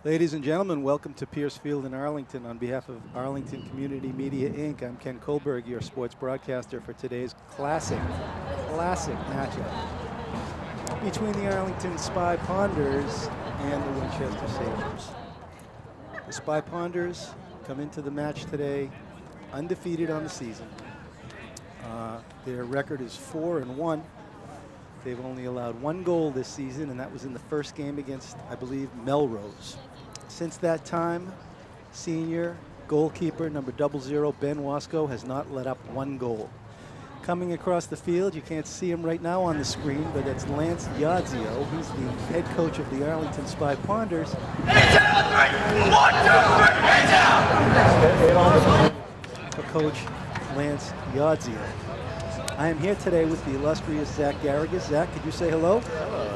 Ladies and gentlemen, welcome to Pierce Field in Arlington. On behalf of Arlington Community Media, Inc., I'm Ken Kohlberg, your sports broadcaster for today's classic matchup between the Arlington Spy Ponders and the Winchester Sagebs. The Spy Ponders come into the match today undefeated on the season. Their record is 4-1. They've only allowed one goal this season, and that was in the first game against, I believe, Melrose. Since that time, senior goalkeeper number 00, Ben Wasco, has not let up one goal. Coming across the field, you can't see him right now on the screen, but it's Lance Yadzio. He's the head coach of the Arlington Spy Ponders. For Coach Lance Yadzio. I am here today with the illustrious Zach Garrigus. Zach, could you say hello? Hello.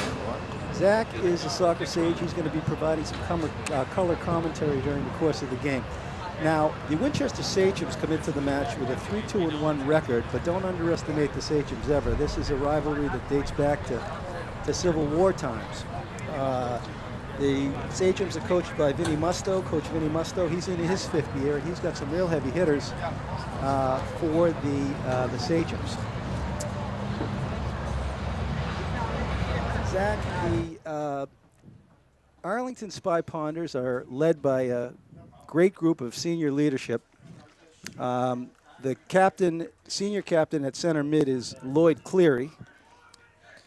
Zach is a soccer sage. He's going to be providing some color commentary during the course of the game. Now, the Winchester Sachems come into the match with a 3-2-1 record, but don't underestimate the Sachems ever. This is a rivalry that dates back to Civil War times. The Sachems are coached by Vinny Musto. Coach Vinny Musto, he's in his 5th year, and he's got some real heavy hitters for the Sachems. Zach, the Arlington Spy Ponders are led by a great group of senior leadership. The senior captain at center mid is Lloyd Cleary,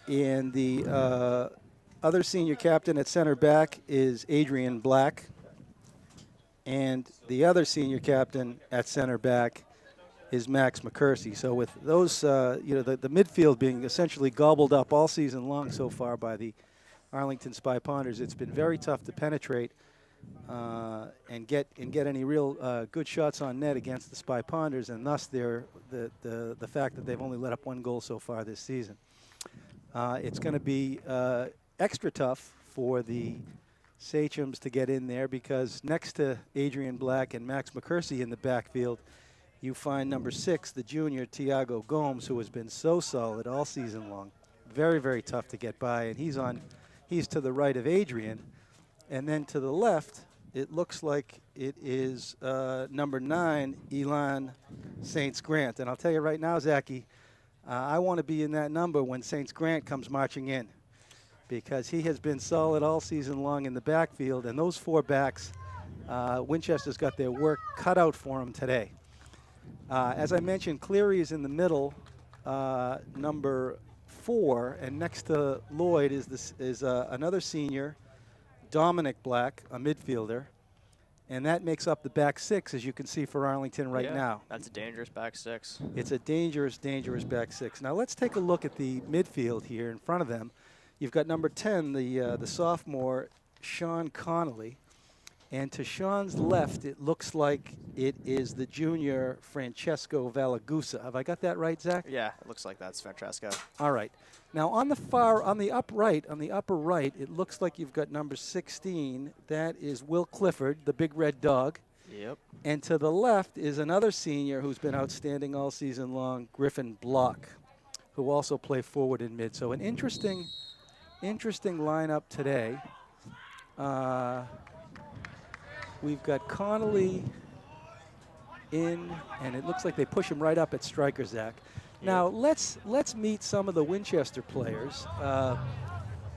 and the other senior captain at center back is Adrian Black, and the other senior captain at center back is Max McCursey. So with those, the midfield being essentially gobbled up all season long so far by the Arlington Spy Ponders, it's been very tough to penetrate and get any real good shots on net against the Spy Ponders, and thus the fact that they've only let up one goal so far this season. It's going to be extra tough for the Sachems to get in there because next to Adrian Black and Max McCursey in the backfield, you find number 6, the junior Tiago Gomes, who has been so solid all season long. Very, very tough to get by, and he's to the right of Adrian. And then to the left, it looks like it is number 9, Elan Saints Grant. And I'll tell you right now, Zachy, I want to be in that number when Saints Grant comes marching in, because he has been solid all season long in the backfield, and those 4 backs, Winchester's got their work cut out for him today. As I mentioned, Cleary is in the middle, number 4, and next to Lloyd is another senior, Dominic Black, a midfielder, and that makes up the back 6, as you can see for Arlington right now. That's a dangerous back 6. It's a dangerous back 6. Now let's take a look at the midfield here in front of them. You've got number 10, the sophomore, Sean Connolly. And to Sean's left, it looks like it is the junior Francesco Valagusa. Have I got that right, Zach? Yeah, it looks like that's Francesco. All right. Now on the upper right, it looks like you've got number 16. That is Will Clifford, the big red dog. Yep. And to the left is another senior who's been outstanding all season long, Griffin Block, who also play forward and mid. So an interesting lineup today. We've got Connolly in, and it looks like they push him right up at striker, Zach. Now let's meet some of the Winchester players.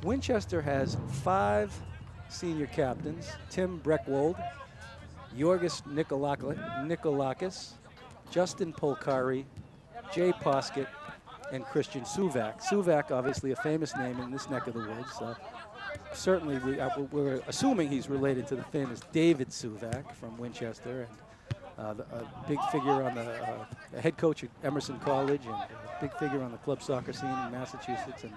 Winchester has 5 senior captains: Tim Breckwold, Yorgos Nikolakis, Justin Polkari, Jay Poskett, and Christian Suvak. Suvak, obviously a famous name in this neck of the woods. Certainly, we're assuming he's related to the famous David Suvak from Winchester, and a big figure on the head coach at Emerson College, and a big figure on the club soccer scene in Massachusetts, and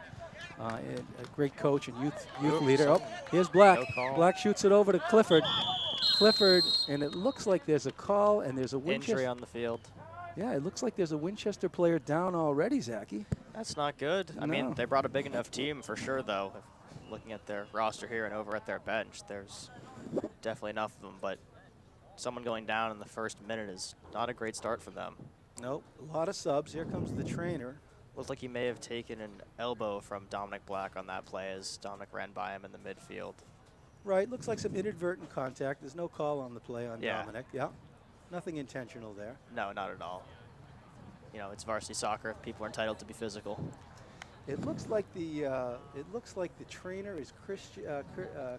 a great coach and youth leader. Oh, here's Black. Black shoots it over to Clifford. Clifford, and it looks like there's a call, and there's a Winchester injury on the field. Yeah, it looks like there's a Winchester player down already, Zachy. That's not good. No. I mean, they brought a big enough team for sure, though. Looking at their roster here and over at their bench, there's definitely enough of them, but someone going down in the first minute is not a great start for them. Nope, a lot of subs. Here comes the trainer. Looked like he may have taken an elbow from Dominic Black on that play as Dominic ran by him in the midfield. Right, looks like some inadvertent contact. There's no call on the play on Yeah. Dominic. Yeah, nothing intentional there. No, not at all. You know, it's varsity soccer. People are entitled to be physical. It looks like the trainer is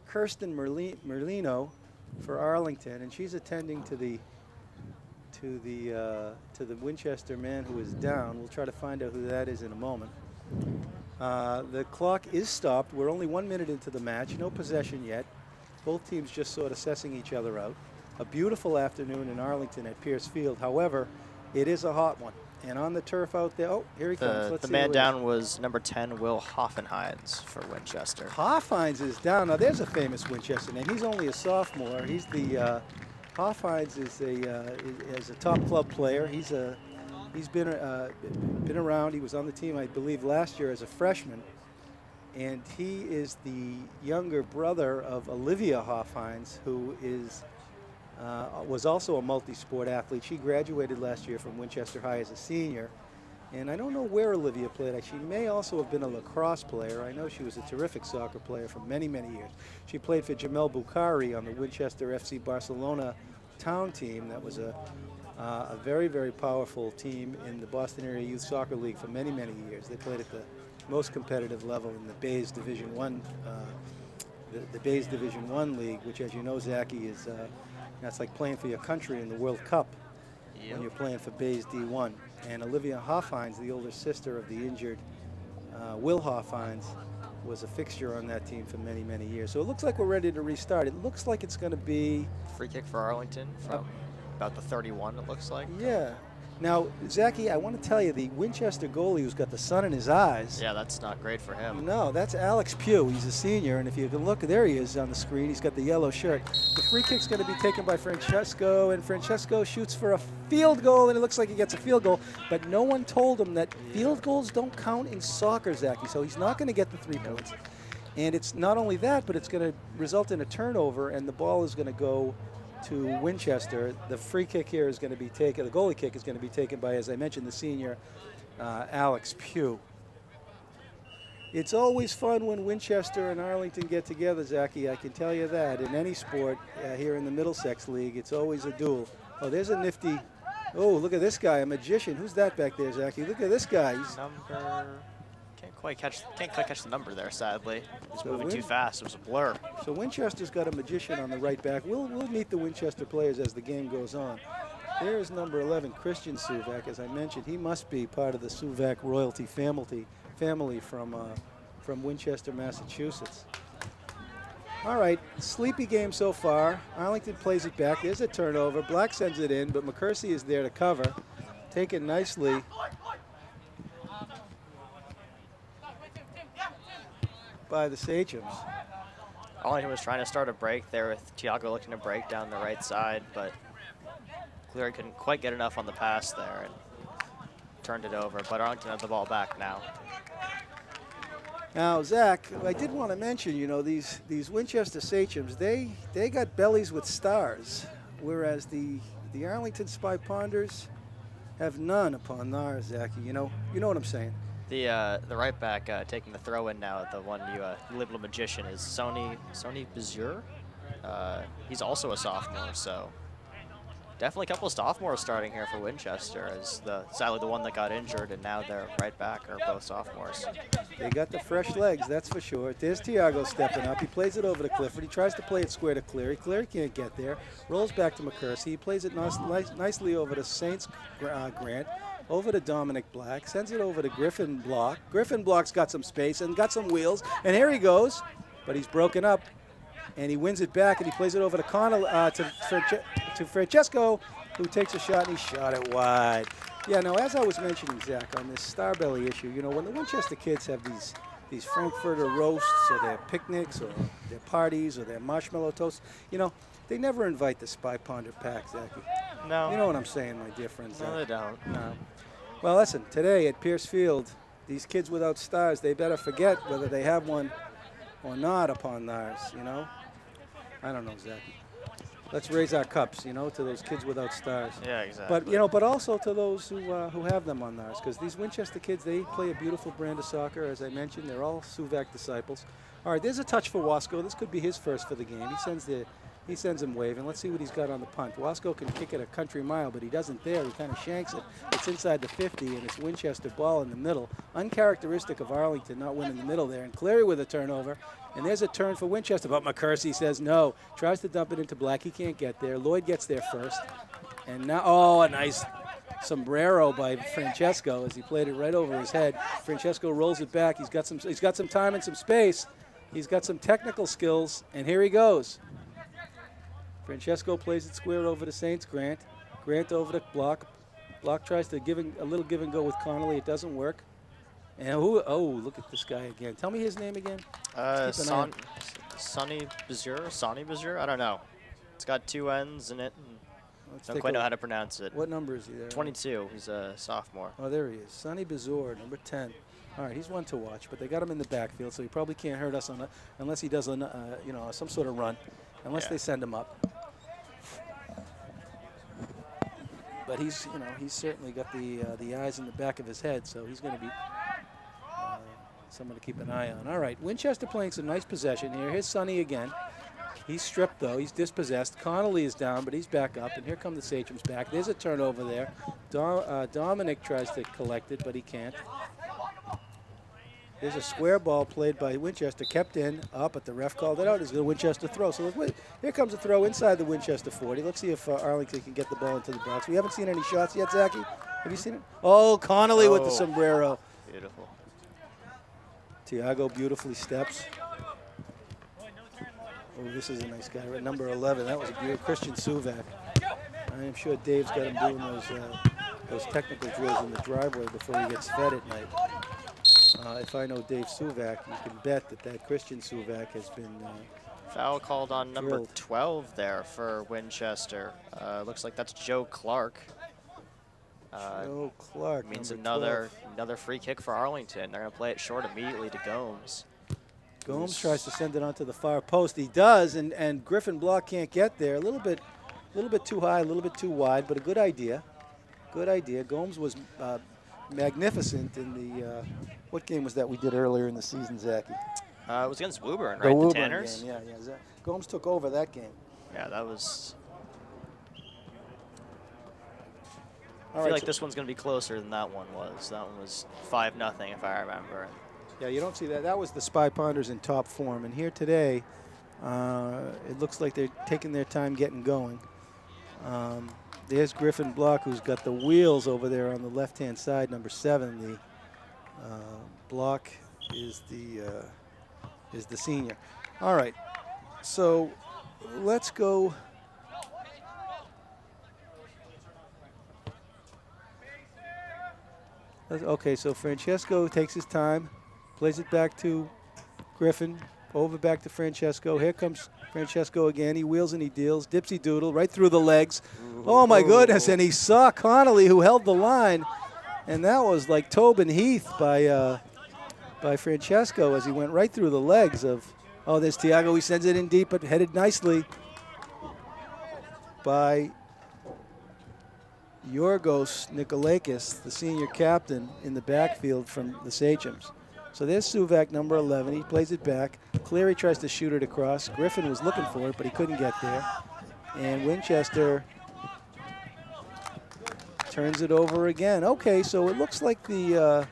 Kirsten Merlino for Arlington, and she's attending to the Winchester man who is down. We'll try to find out who that is in a moment. The clock is stopped. We're only 1 minute into the match. No possession yet. Both teams just sort of sussing each other out. A beautiful afternoon in Arlington at Pierce Field. However, it is a hot one. And on the turf out there, oh, here he comes. Let's The see man who it down was number 10, Will Hoffenheins for Winchester. Hoffhines is down. Now, there's a famous Winchester name. He's only a sophomore. He's the Hoffhines is a top club player. He's been around. He was on the team, I believe, last year as a freshman. And he is the younger brother of Olivia Hoffhines, who was also a multi-sport athlete. She graduated last year from Winchester High as a senior. And I don't know where Olivia played. She may also have been a lacrosse player. I know she was a terrific soccer player for many, many years. She played for Jamel Bukhari on the Winchester FC Barcelona town team. That was a very, very powerful team in the Boston Area Youth Soccer League for many, many years. They played at the most competitive level in the Bays Division One, the Bays Division One League, which, as you know, Zachy, is that's like playing for your country in the World Cup when you're playing for Bays D1. And Olivia Hoffhines, the older sister of the injured Will Hoffhines, was a fixture on that team for many, many years. So it looks like we're ready to restart. It looks like it's going to be Free kick for Arlington from about the 31, it looks like. Yeah. Now, Zachy, I want to tell you, the Winchester goalie who's got the sun in his eyes. Yeah, that's not great for him. No, that's Alex Pugh. He's a senior, and if you can look, there he is on the screen. He's got the yellow shirt. The free kick's going to be taken by Francesco, and Francesco shoots for a field goal, and it looks like he gets a field goal, but no one told him that field goals don't count in soccer, Zachy, so he's not going to get the 3 points. And it's not only that, but it's going to result in a turnover, and the ball is going to go to Winchester. The free kick here is going to be taken, the goalie kick is going to be taken by, as I mentioned, the senior Alex Pugh. It's always fun when Winchester and Arlington get together, Zachy, I can tell you that. In any sport here in the Middlesex League, it's always a duel. Oh, there's a nifty, oh, look at this guy, a magician. Who's that back there, Zachy? Look at this guy. He's Number, can't quite catch the number there, sadly. He's moving too fast, it was a blur. So Winchester's got a magician on the right back. We'll meet the Winchester players as the game goes on. There's number 11, Christian Suvak. As I mentioned, he must be part of the Suvak royalty family from Winchester, Massachusetts. All right, sleepy game so far. Arlington plays it back. There's a turnover. Black sends it in, but McCursey is there to cover. Taken nicely. By the Sachems. Arlington was trying to start a break there with Tiago looking to break down the right side, but Cleary couldn't quite get enough on the pass there and turned it over. But Arlington has the ball back now. Now, Zach, I did want to mention, you know, these Winchester Sachems, they got bellies with stars, whereas the Arlington Spy Ponders have none upon theirs, Zach. You know what I'm saying. The right back taking the throw in now, the one little magician, is Sony Bazur. He's also a sophomore, so definitely a couple of sophomores starting here for Winchester, as sadly the one that got injured and now their right back are both sophomores. They got the fresh legs, that's for sure. There's Tiago stepping up. He plays it over to Clifford. He tries to play it square to Cleary. Cleary can't get there. Rolls back to McCursey. He plays it nicely over to Saints Grant. Over to Dominic Black, sends it over to Griffin Block. Griffin Block's got some space and got some wheels, and here he goes, but he's broken up, and he wins it back, and he plays it over to to Francesco, who takes a shot, and he shot it wide. Yeah, now, as I was mentioning, Zach, on this star belly issue, you know, when the Winchester kids have these Frankfurter roasts or their picnics or their parties or their marshmallow toasts, you know, they never invite the Spy Ponder pack, Zachy. No. You know what I'm saying, my dear friend, Zach. No, they don't. No. Well, listen, today at Pierce Field, these kids without stars, they better forget whether they have one or not upon theirs, you know? I don't know, Zachy. let's raise our cups, you know, to those kids without stars. Yeah, exactly. But, you know, but also to those who have them on theirs, because these Winchester kids, they play a beautiful brand of soccer. As I mentioned, they're all Suvac disciples. All right, there's a touch for Wasco. This could be his first for the game. He sends him waving. Let's see what he's got on the punt. Wasco can kick it a country mile, but he doesn't there. He kind of shanks it. It's inside the 50, and it's Winchester ball in the middle. Uncharacteristic of Arlington not winning the middle there. And Cleary with a turnover. And there's a turn for Winchester, but McCursey says no. Tries to dump it into Black. He can't get there. Lloyd gets there first. And now, oh, a nice sombrero by Francesco as he played it right over his head. Francesco rolls it back. He's got some time and some space. He's got some technical skills, and here he goes. Francesco plays it square over to Saints. Grant over to Block. Block tries to a little give and go with Connolly. It doesn't work. And oh, look at this guy again. Tell me his name again. Sonny Bazur? I don't know. It's got 2 N's in it. Don't quite know how to pronounce it. What number is he there? 22. He's a sophomore. Oh, there he is. Sonny Bazur, number 10. All right, he's one to watch, but they got him in the backfield, so he probably can't hurt us unless he does some sort of run, unless they send him up. But he's certainly got the eyes in the back of his head, so he's going to be someone to keep an eye on. All right, Winchester playing some nice possession here. Here's Sonny again. He's stripped, though. He's dispossessed. Connolly is down, but he's back up, and here come the Sachems back. There's a turnover there. Dominic tries to collect it, but he can't. There's a square ball played by Winchester, kept in, but the ref called it out. It's a Winchester throw. So here comes a throw inside the Winchester 40. Let's see if Arlington can get the ball into the box. We haven't seen any shots yet, Zachy. Have you seen it? Oh, Connolly with the sombrero. Beautiful. Tiago beautifully steps. Oh, this is a nice guy. Right, number 11. That was a beautiful Christian Suvac. I am sure Dave's got him doing those technical drills in the driveway before he gets fed at night. If I know Dave Suvac, you can bet that Christian Suvac has been foul called on number 12 there for Winchester. Looks like that's Joe Clark. Joe Clark means another free kick for Arlington. They're going to play it short immediately to Gomes. Gomes tries to send it onto the far post. He does, and Griffin Block can't get there. A little bit too high, a little bit too wide, but a good idea. Good idea. Gomes was magnificent in the what game was that we did earlier in the season, Zachy? It was against Woburn, right? The Tanners? Game. Yeah. Gomes took over that game. Yeah, that was. I feel like this one's going to be closer than that one was. That one was 5-0, if I remember. Yeah, you don't see that. That was the Spy Ponders in top form. And here today, it looks like they're taking their time getting going. There's Griffin Block, who's got the wheels over there on the left-hand side, number 7. The Block is the senior. All right, so let's go. Okay, so Francesco takes his time, plays it back to Griffin, over back to Francesco. Here comes Francesco again. He wheels and he deals. Dipsy doodle right through the legs. Oh, my goodness. And he saw Connolly, who held the line. And that was like Tobin Heath by Francesco as he went right through the legs of, oh, there's Tiago. He sends it in deep, but headed nicely by Yorgos Nikolakis, the senior captain in the backfield from the Sachems. So there's Suvac, number 11. He plays it back. Cleary tries to shoot it across. Griffin was looking for it, but he couldn't get there. And Winchester turns it over again. Okay, so it looks like the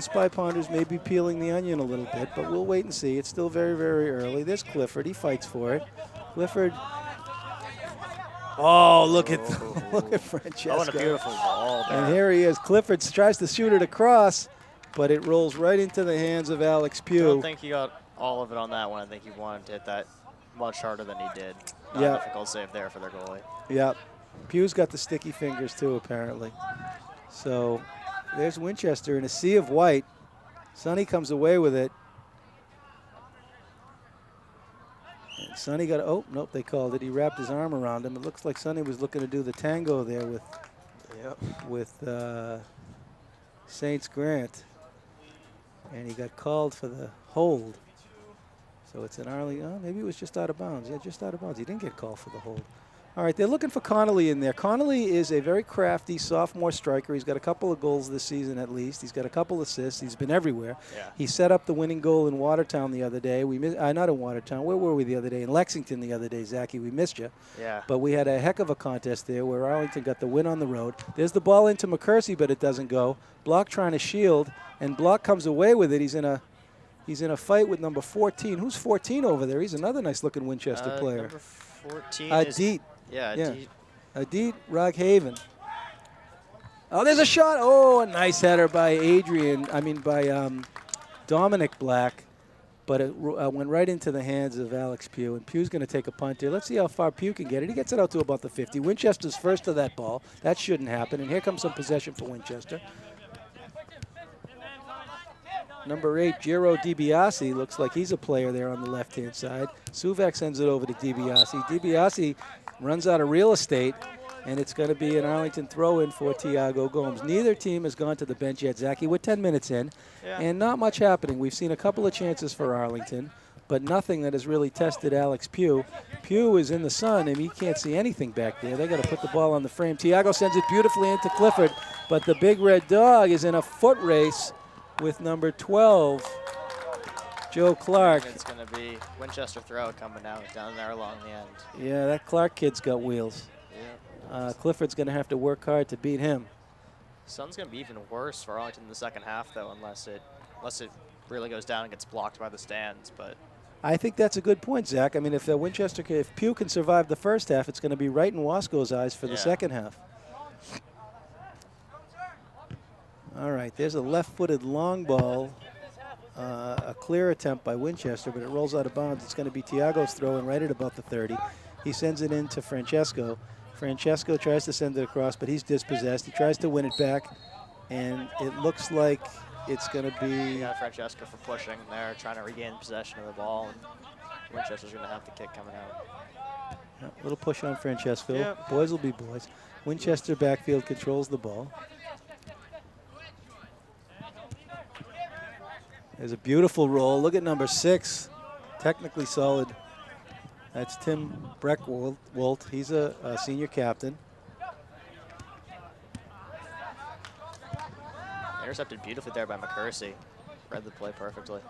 Spy Ponders may be peeling the onion a little bit, but we'll wait and see. It's still very, very early. There's Clifford. He fights for it. Clifford. Oh, look at Francesco. Oh, what a beautiful ball there. And here he is. Clifford tries to shoot it across, but it rolls right into the hands of Alex Pugh. I don't think he got all of it on that one. I think he wanted to hit that much harder than he did. Difficult save there for their goalie. Yeah. Pugh's got the sticky fingers too, apparently. So there's Winchester in a sea of white. Sonny comes away with it. And Sonny got, oh, nope, they called it. He wrapped his arm around him. It looks like Sonny was looking to do the tango there with Saints Grant. And he got called for the hold. So it's an Arlington. Oh, maybe it was just out of bounds. Yeah, just out of bounds. He didn't get called for the hold. All right, they're looking for Connolly in there. Connolly is a very crafty sophomore striker. He's got a couple of goals this season at least. He's got a couple assists. He's been everywhere. Yeah. He set up the winning goal in Watertown the other day. Not in Watertown. Where were we the other day? In Lexington the other day, Zachy. We missed you. Yeah. But we had a heck of a contest there where Arlington got the win on the road. There's the ball into McCursey, but it doesn't go. Block trying to shield, and Block comes away with it. He's in a fight with number 14. Who's 14 over there? He's another nice-looking Winchester player. Number 14 Adit. Yeah, Yeah. Adit. Adit Roghaven. Oh, there's a shot. Oh, a nice header by Dominic Black. But it went right into the hands of Alex Pugh. And Pugh's going to take a punt here. Let's see how far Pugh can get it. He gets it out to about the 50. Winchester's first to that ball. That shouldn't happen. And here comes some possession for Winchester. Number 8, Giro DiBiase, looks like he's a player there on the left-hand side. Suvak sends it over to DiBiase. DiBiase runs out of real estate, and it's going to be an Arlington throw-in for Tiago Gomes. Neither team has gone to the bench yet, Zachy. We're 10 minutes in, and not much happening. We've seen a couple of chances for Arlington, but nothing that has really tested Alex Pugh. Pugh is in the sun, and he can't see anything back there. They got to put the ball on the frame. Tiago sends it beautifully into Clifford, but the big red dog is in a foot race with number 12, Joe Clark. It's going to be Winchester throw coming out down there along the end. Yeah, that Clark kid's got wheels. Yeah. Clifford's going to have to work hard to beat him. Sun's going to be even worse for Arlington in the second half, though, unless it really goes down and gets blocked by the stands. But I think that's a good point, Zach. I mean, if if Pugh can survive the first half, it's going to be right in Wasco's eyes for the second half. All right, there's a left-footed long ball, a clear attempt by Winchester, but it rolls out of bounds. It's going to be Tiago's throw in right at about the 30. He sends it in to Francesco. Francesco tries to send it across, but he's dispossessed. He tries to win it back, and it looks like it's going to be... Yeah, Francesco for pushing there, trying to regain possession of the ball, and Winchester's going to have the kick coming out. A little push on Francesco. Yep. Boys will be boys. Winchester backfield controls the ball. There's a beautiful roll. Look at number 6. Technically solid. That's Tim Breckwold. He's a senior captain. Intercepted beautifully there by McCursey. Read the play perfectly.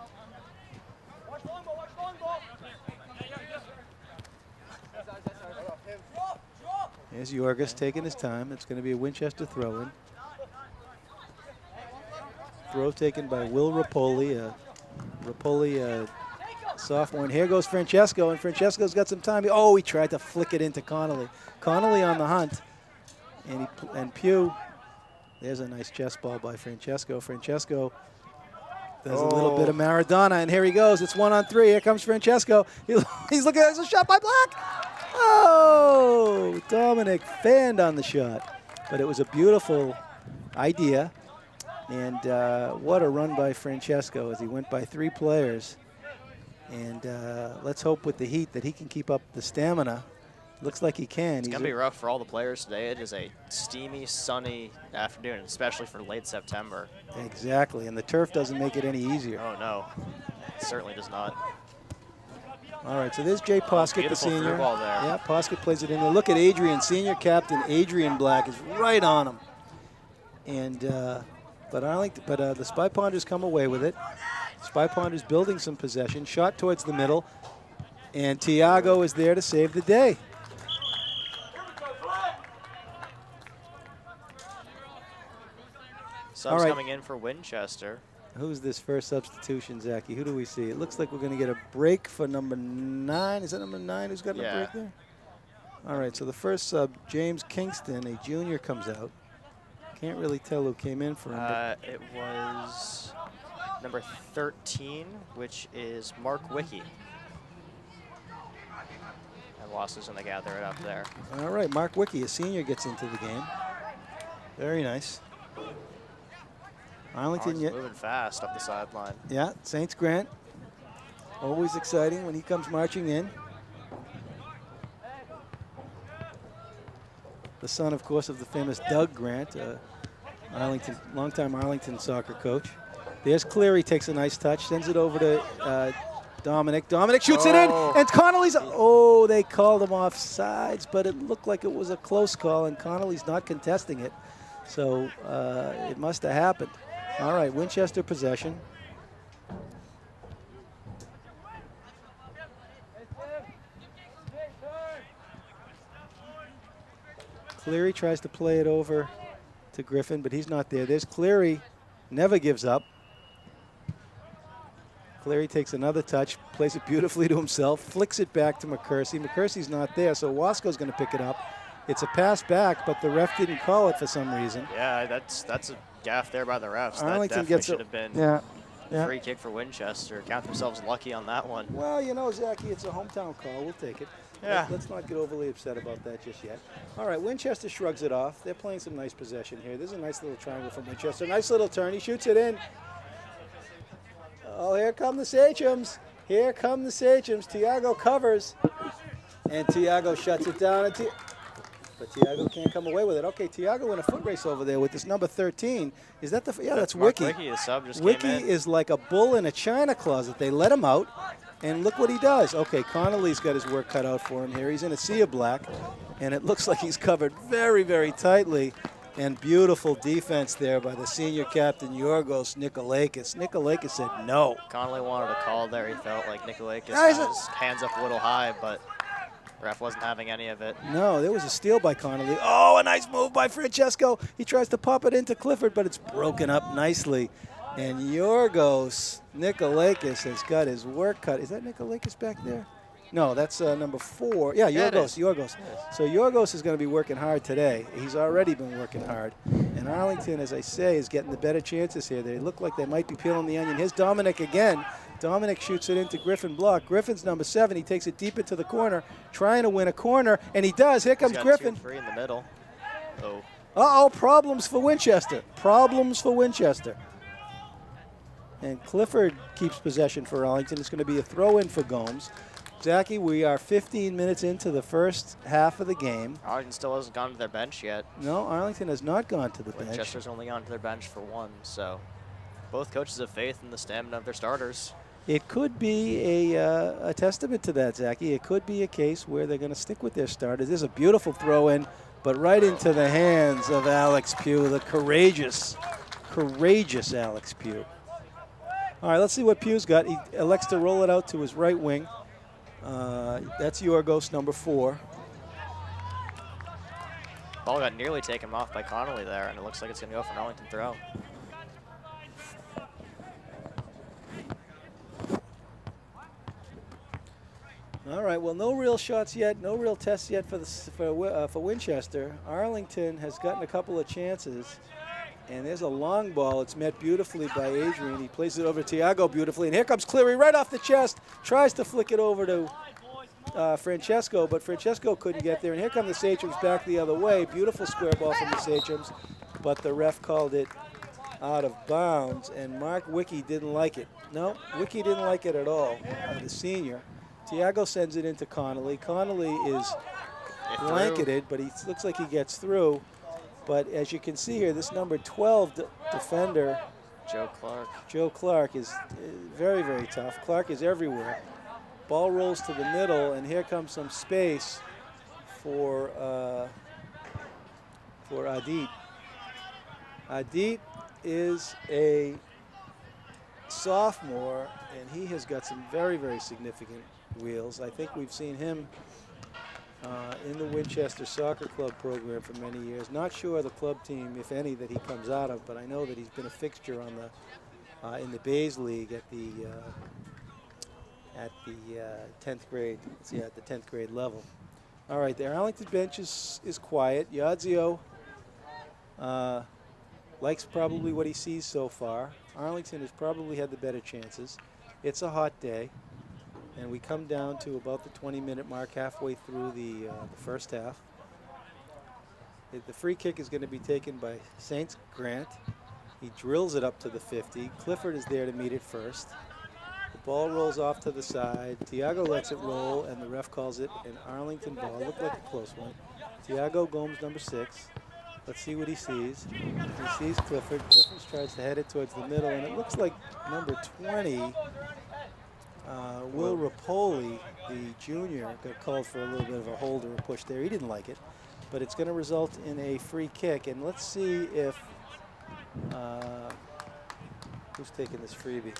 Here's Yorgis taking his time. It's going to be a Winchester throw-in. Throw taken by Will Rapoli, a sophomore. And here goes Francesco, and Francesco's got some time. Oh, he tried to flick it into Connolly. Connolly on the hunt, and Pugh. There's a nice chest ball by Francesco. Francesco does a little bit of Maradona, and here he goes. It's 1-on-3. Here comes Francesco. He's looking at a shot by Black. Oh, Dominic fanned on the shot, but it was a beautiful idea. And what a run by Francesco as he went by 3 players. And let's hope with the heat that he can keep up the stamina. Looks like he can. It's going to be rough for all the players today. It is a steamy, sunny afternoon, especially for late September. Exactly, and the turf doesn't make it any easier. Oh, no. It certainly does not. All right, so there's Jay Poskett, the senior. Through ball there. Yeah, Poskett plays it in there. Look at Adrian, senior captain Adrian Black is right on him. And but the Spy Ponders come away with it. Spy Ponders building some possession. Shot towards the middle, and Tiago is there to save the day. Subs coming in for Winchester. Who's this first substitution, Zachy? Who do we see? It looks like we're going to get a break for number 9. Is that number 9 who's got a break there? All right, so the first sub, James Kingston, a junior, comes out. Can't really tell who came in for him. It was number 13, which is Mark Wickie. And Loss is going to gather it up there. All right, Mark Wickie, a senior, gets into the game. Very nice. Arlington moving fast up the sideline. Yeah, Saints Grant. Always exciting when he comes marching in. The son, of course, of the famous Doug Grant, longtime Arlington soccer coach. There's Cleary, takes a nice touch, sends it over to Dominic shoots it in, and Connolly's, they called him off sides, but it looked like it was a close call, and Connolly's not contesting it. So it must have happened. All right, Winchester possession. Cleary tries to play it over to Griffin, but he's not there. There's Cleary, never gives up. Cleary takes another touch, plays it beautifully to himself, flicks it back to McCursey. McCursey's not there, so Wasco's going to pick it up. It's a pass back, but the ref didn't call it for some reason. Yeah, that's a gaff there by the refs. Arlington that gets should have been a free kick for Winchester. Count themselves lucky on that one. Well, you know, Zachy, it's a hometown call. We'll take it. Yeah. Let's not get overly upset about that just yet. All right, Winchester shrugs it off. They're playing some nice possession here. There's a nice little triangle from Winchester. Nice little turn. He shoots it in. Oh, here come the Sachems. Here come the Sachems. Tiago covers. And Tiago shuts it down. But Tiago can't come away with it. Okay, Tiago in a foot race over there with this number 13. Is that the... Yeah, that's Wiki. Wiki, the sub just Wiki came in. is like a bull in a china closet. They let him out, and look what he does. Okay, Connolly's got his work cut out for him here. He's in a sea of black, and it looks like he's covered very, very tightly. And beautiful defense there by the senior captain, Yorgos Nikolakis. Nikolakis said no. Connolly wanted a call there. He felt like Nikolakis had his hands up a little high, but ref wasn't having any of it. No, there was a steal by Connolly. Oh, a nice move by Francesco. He tries to pop it into Clifford, but it's broken up nicely. And Yorgos Nikolakis has got his work cut. Is that Nikolakis back there? No, that's number 4. Yeah, Yorgos. So Yorgos is going to be working hard today. He's already been working hard. And Arlington, as I say, is getting the better chances here. They look like they might be peeling the onion. Here's Dominic again. Dominic shoots it into Griffin block. Griffin's number 7. He takes it deep into the corner, trying to win a corner, and he does. Here comes Griffin. 2-3 in the middle. Oh. Uh-oh, problems for Winchester. Problems for Winchester. And Clifford keeps possession for Arlington. It's going to be a throw-in for Gomes. Zachy, we are 15 minutes into the first half of the game. Arlington still hasn't gone to their bench yet. No, Arlington has not gone to the bench. Winchester's only gone to their bench for 1, so both coaches have faith in the stamina of their starters. It could be a testament to that, Zachy. It could be a case where they're going to stick with their starters. There's a beautiful throw-in, but right into the hands of Alex Pugh, the courageous Alex Pugh. All right, let's see what Pugh's got. He elects to roll it out to his right wing. That's Yorgos, number 4. Ball got nearly taken off by Connolly there, and it looks like it's going to go for an Arlington throw. All right, well, no real shots yet, no real tests yet for Winchester. Arlington has gotten a couple of chances, and there's a long ball. It's met beautifully by Adrian. He plays it over to Tiago beautifully, and here comes Cleary right off the chest. Tries to flick it over to Francesco, but Francesco couldn't get there. And here come the Sachems back the other way. Beautiful square ball from the Sachems, but the ref called it out of bounds, and Mark Wiki didn't like it. No, Wiki didn't like it at all, the senior. Tiago sends it into Connolly. Connolly is blanketed, but he looks like he gets through. But as you can see here, this number 12 defender, Joe Clark, is very, very tough. Clark is everywhere. Ball rolls to the middle, and here comes some space for Adit. Adit is a sophomore, and he has got some very, very significant wheels. I think we've seen him in the Winchester Soccer Club program for many years. Not sure the club team, if any, that he comes out of, but I know that he's been a fixture on the in the Bays League at the 10th grade. Yeah, at the 10th grade level. All right, the Arlington bench is quiet. Yadzio likes probably what he sees so far. Arlington has probably had the better chances. It's a hot day, and we come down to about the 20-minute mark, halfway through the first half. The free kick is going to be taken by Saints Grant. He drills it up to the 50. Clifford is there to meet it first. The ball rolls off to the side. Tiago lets it roll, and the ref calls it an Arlington ball. Looked like a close one. Tiago Gomes, number 6. Let's see what he sees. He sees Clifford. Clifford tries to head it towards the middle, and it looks like number 20 Will Rapoli, the junior, got called for a little bit of a hold or a push there. He didn't like it, but it's going to result in a free kick. And let's see if who's taking this freebie.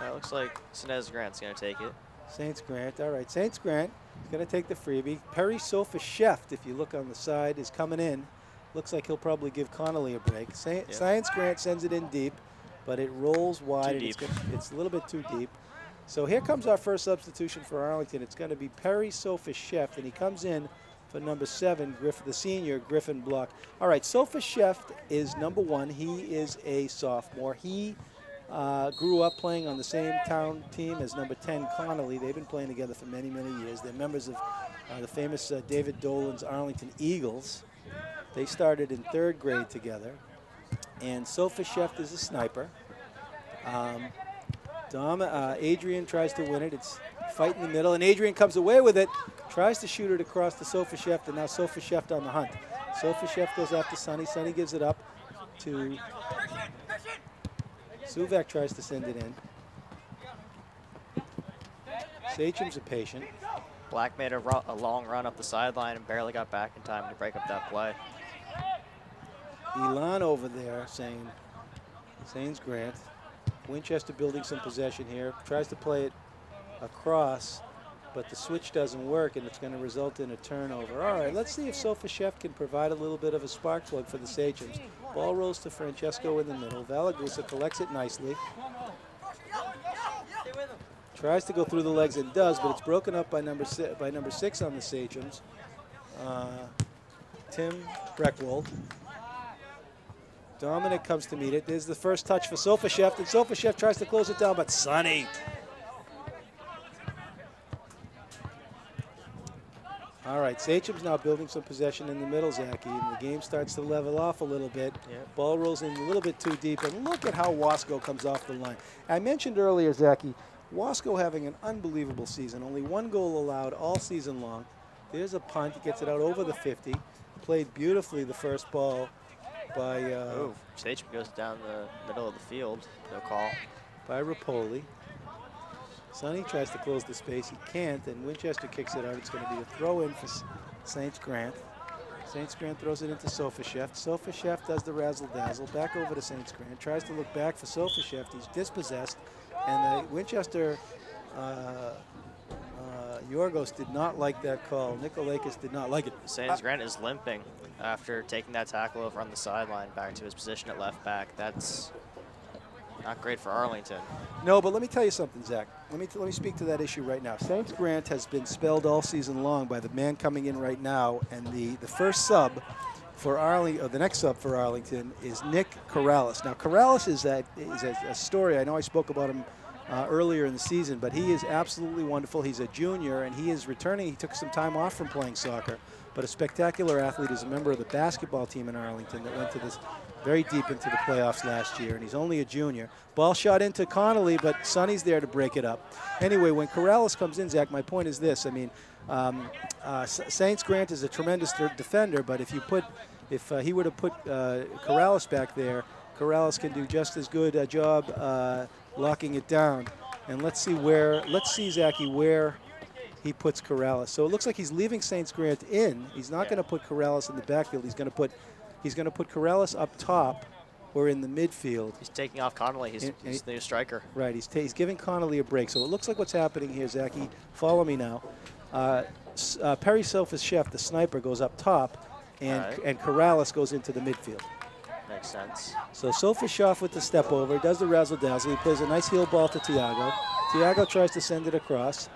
It looks like Sinez Grant's going to take it. Saints Grant. All right, Saints Grant is going to take the freebie. Perry Sofa Sheft, if you look on the side, is coming in. Looks like he'll probably give Connolly a break. Science Grant sends it in deep, but it rolls wide. It's a little bit too deep. So here comes our first substitution for Arlington. It's going to be Perry Sofa Sheft, and he comes in for number 7, the senior, Griffin Block. All right, Sofa Sheft is number 1. He is a sophomore. He grew up playing on the same town team as number 10, Connolly. They've been playing together for many, many years. They're members of the famous David Dolan's Arlington Eagles. They started in 3rd grade together. And Sofa Sheft is a sniper. Adrian tries to win it. It's fight in the middle, and Adrian comes away with it, tries to shoot it across to Sofa Sheft, and now Sofa Sheft on the hunt. Sofa Sheft goes after Sonny. Sonny gives it up to Suvak, tries to send it in. Sachem's a patient. Black made a long run up the sideline and barely got back in time to break up that play. Elon over there saying, Saints Grant. Winchester building some possession here. Tries to play it across, but the switch doesn't work, and it's going to result in a turnover. All right, let's see if Sofa Sheft can provide a little bit of a spark plug for the Sachems. Ball rolls to Francesco in the middle. Valagusa collects it nicely. Tries to go through the legs and does, but it's broken up by number 6 on the Sachems. Tim Breckwold. Dominic comes to meet it. There's the first touch for Sofa Sheft, and Sofa Sheft tries to close it down, but Sonny. All right, Sachem's now building some possession in the middle, Zachy, and the game starts to level off a little bit. Yep. Ball rolls in a little bit too deep, and look at how Wasco comes off the line. I mentioned earlier, Zachy, Wasco having an unbelievable season. Only 1 goal allowed all season long. There's a punt. He gets it out over the 50. Played beautifully the first ball by Sachem goes down the middle of the field. No call. By Rapoli. Sonny tries to close the space. He can't, and Winchester kicks it out. It's going to be a throw-in for Saints Grant. Saints Grant throws it into Sofa Sheft. Sofa Sheft does the razzle-dazzle. Back over to Saints Grant. Tries to look back for Sofa Sheft. He's dispossessed. And the Winchester Yorgos did not like that call. Nikolakis did not like it. Saints Grant is limping after taking that tackle over on the sideline back to his position at left back. That's not great for Arlington. No, but let me tell you something, Zach. Let me speak to that issue right now. Saints Grant has been spelled all season long by the man coming in right now, and the first sub for Arlington, or the next sub for Arlington, is Nick Corrales. Now, Corrales is a story. I know I spoke about him earlier in the season, but he is absolutely wonderful. He's a junior, and he is returning. He took some time off from playing soccer, but a spectacular athlete. Is a member of the basketball team in Arlington that went to this very deep into the playoffs last year, and he's only a junior. Ball shot into Connolly, but Sonny's there to break it up. Anyway, when Corrales comes in, Zach, my point is this. I mean, Saints Grant is a tremendous defender, but if he were to put Corrales back there, Corrales can do just as good a job locking it down. And let's see, Zachy, where he puts Corrales. So it looks like he's leaving Saints Grant in. He's not going to put Corrales in the backfield. He's going to put Corrales up top or in the midfield. He's taking off Connolly. He's the new striker. Right. He's giving Connolly a break. So it looks like what's happening here, Zachy. Follow me now. Perry Sofa Sheft, the sniper, goes up top, and Corrales goes into the midfield. Makes sense. So Sofa Sheft with the step over, does the razzle-dazzle. He plays a nice heel ball to Tiago. Tiago tries to send it across.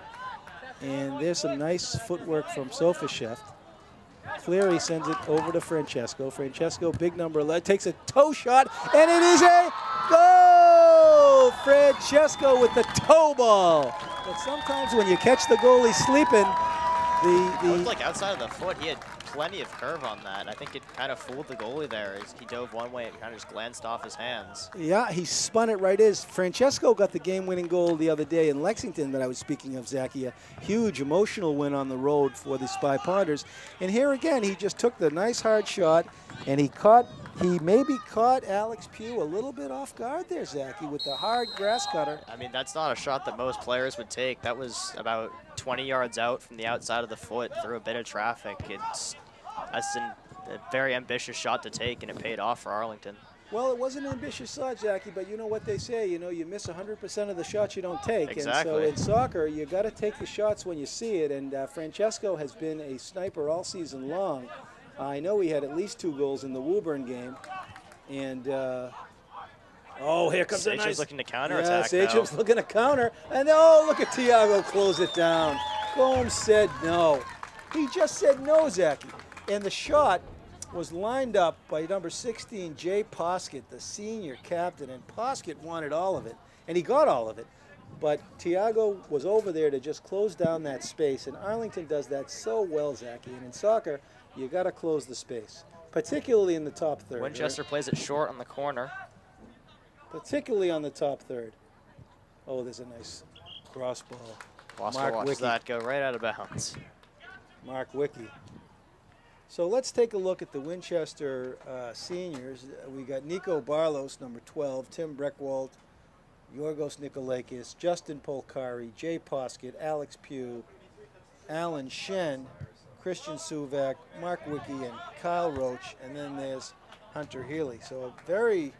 And there's some nice footwork from Sofa Sheft. Cleary sends it over to Francesco. Francesco, big number 11, takes a toe shot, and it is a goal! Francesco with the toe ball. But sometimes when you catch the goalie sleeping, It looked like outside of the foot, he had plenty of curve on that. I think it kind of fooled the goalie there. He dove one way, it kind of just glanced off his hands. Yeah, he spun it right in. Francesco got the game-winning goal the other day in Lexington that I was speaking of, Zachy. A huge emotional win on the road for the Spy Ponders. And here again, he just took the nice hard shot, and he caught he maybe caught Alex Pugh a little bit off guard there, Zachy, with the hard grass cutter. I mean, that's not a shot that most players would take. That was about 20 yards out from the outside of the foot through a bit of traffic. That's a very ambitious shot to take, and it paid off for Arlington. Well, it wasn't an ambitious shot, Jackie, but you know what they say, you miss 100% of the shots you don't take. Exactly. And so in soccer, you got to take the shots when you see it, and Francesco has been a sniper all season long. I know he had at least 2 goals in the Woburn game, and here comes a nice... looking to counterattack. Yeah, Sachem's looking to counter, and look at Tiago close it down. Gomes said no. He just said no, Zachy. And the shot was lined up by number 16, Jay Poskett, the senior captain, and Poskett wanted all of it, and he got all of it. But Tiago was over there to just close down that space, and Arlington does that so well, Zachy. And in soccer, you got to close the space, particularly in the top third. Winchester plays it short on the corner. Particularly on the top third. Oh, there's a nice cross ball. Wasco watches that go right out of bounds. Mark Wicki. So let's take a look at the Winchester seniors. We got Nico Barlos, number 12, Tim Breckwald, Yorgos Nikolakis, Justin Polkari, Jay Poskett, Alex Pugh, Alan Shen, Christian Suvak, Mark Wicki, and Kyle Roach, and then there's Hunter Healy. So a very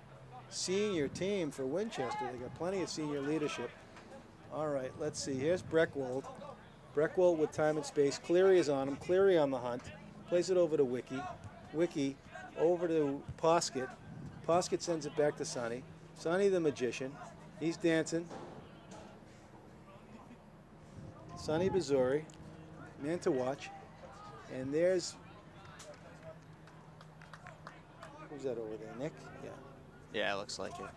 senior team for Winchester. They got plenty of senior leadership. All right, let's see. Here's Breckwald. Breckwald with time and space. Cleary is on him. Cleary on the hunt. Plays it over to Wicki. Wicki over to Poskett. Poskett sends it back to Sonny. Sonny the magician. He's dancing. Sonny Bazuri. Man to watch. And there's... Who's that over there? Nick? Yeah. Yeah, it looks like it.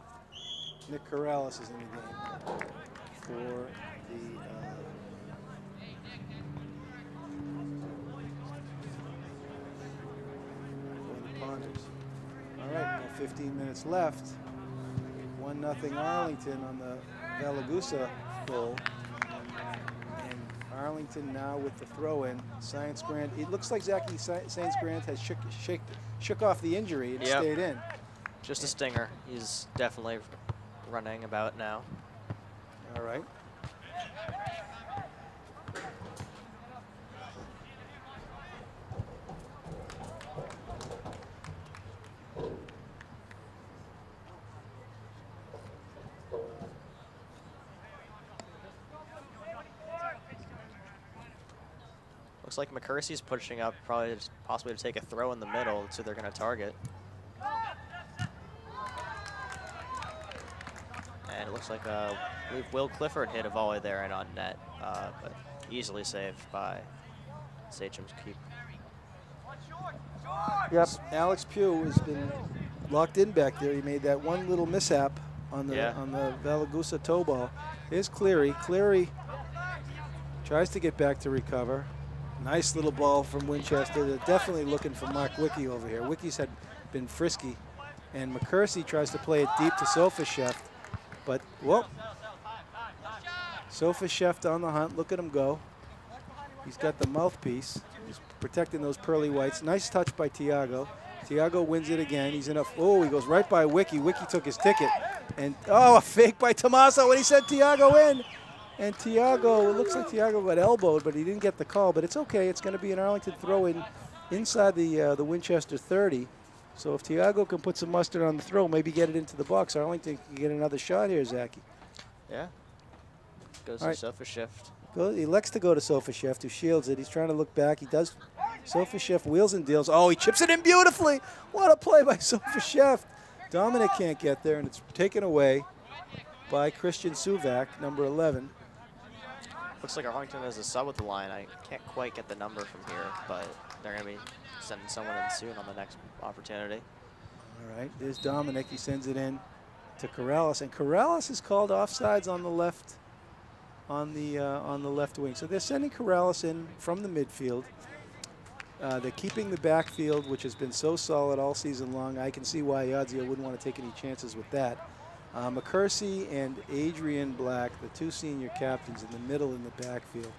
Nick Corrales is in the game for the Ponders. All right, 15 minutes left. 1-0 Arlington on the Valagusa goal. And Arlington now with the throw-in. Science Grant. It looks like Zachy Science Grant has shook off the injury and stayed in. Just a stinger. He's definitely running about now. All right. Looks like McCursey's pushing up, probably possibly to take a throw in the middle, so they're going to target. And it looks like Will Clifford hit a volley there and on net, but easily saved by Sachem's keep. Yep, Alex Pugh has been locked in back there. He made that one little mishap on the Valagusa toe ball. Here's Cleary. Cleary tries to get back to recover. Nice little ball from Winchester. They're definitely looking for Mark Wicki over here. Wicki's had been frisky. And McCursey tries to play it deep to Sofashev. But, whoa. Sofashev on the hunt. Look at him go. He's got the mouthpiece. He's protecting those pearly whites. Nice touch by Tiago. Tiago wins it again. He's in a, he goes right by Wicki. Wicki took his ticket. And, a fake by Tommaso, and he sent Tiago in. And Tiago, it looks like Tiago got elbowed, but he didn't get the call. But it's okay. It's going to be an Arlington throw-in inside the Winchester 30. So if Tiago can put some mustard on the throw, maybe get it into the box, Arlington can get another shot here, Zachy. Yeah. Goes to Sofashev. He elects to go to Sofashev, who shields it. He's trying to look back. He does. Sofashev wheels and deals. Oh, he chips it in beautifully. What a play by Sofashev. Dominic can't get there, and it's taken away by Christian Suvak, number 11. Looks like Arlington has a sub with the line. I can't quite get the number from here, but they're going to be sending someone in soon on the next opportunity. All right, there's Dominic. He sends it in to Corrales, and Corrales is called offsides on the left, on the left wing. So they're sending Corrales in from the midfield. They're keeping the backfield, which has been so solid all season long. I can see why Yadzio wouldn't want to take any chances with that. McCursey and Adrian Black, the two senior captains in the middle in the backfield,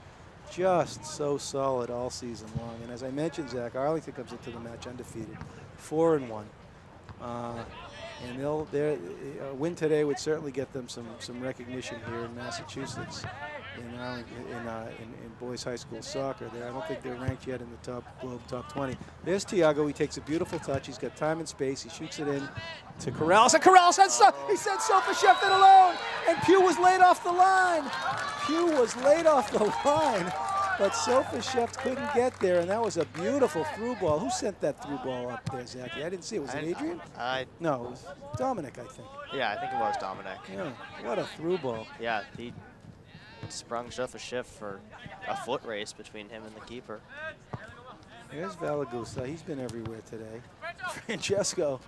just so solid all season long. And as I mentioned, Zach, Arlington comes into the match undefeated, 4-1. And a win today would certainly get them some recognition here in Massachusetts in boys high school soccer. I don't think they're ranked yet in the top 20. There's Tiago. He takes a beautiful touch. He's got time and space. He shoots it in to Corrales. And Corrales he sent Sofasheft it alone. And Pugh was laid off the line. Pugh was laid off the line. But Sofasheft couldn't get there, and that was a beautiful through ball. Who sent that through ball up there, Zachy? I didn't see it. Was it Adrian? No, it was Dominic, I think. Yeah, I think it was Dominic. Yeah, what a through ball. Yeah, he sprung Sofasheft for a foot race between him and the keeper. There's Valagusa. He's been everywhere today. Francesco.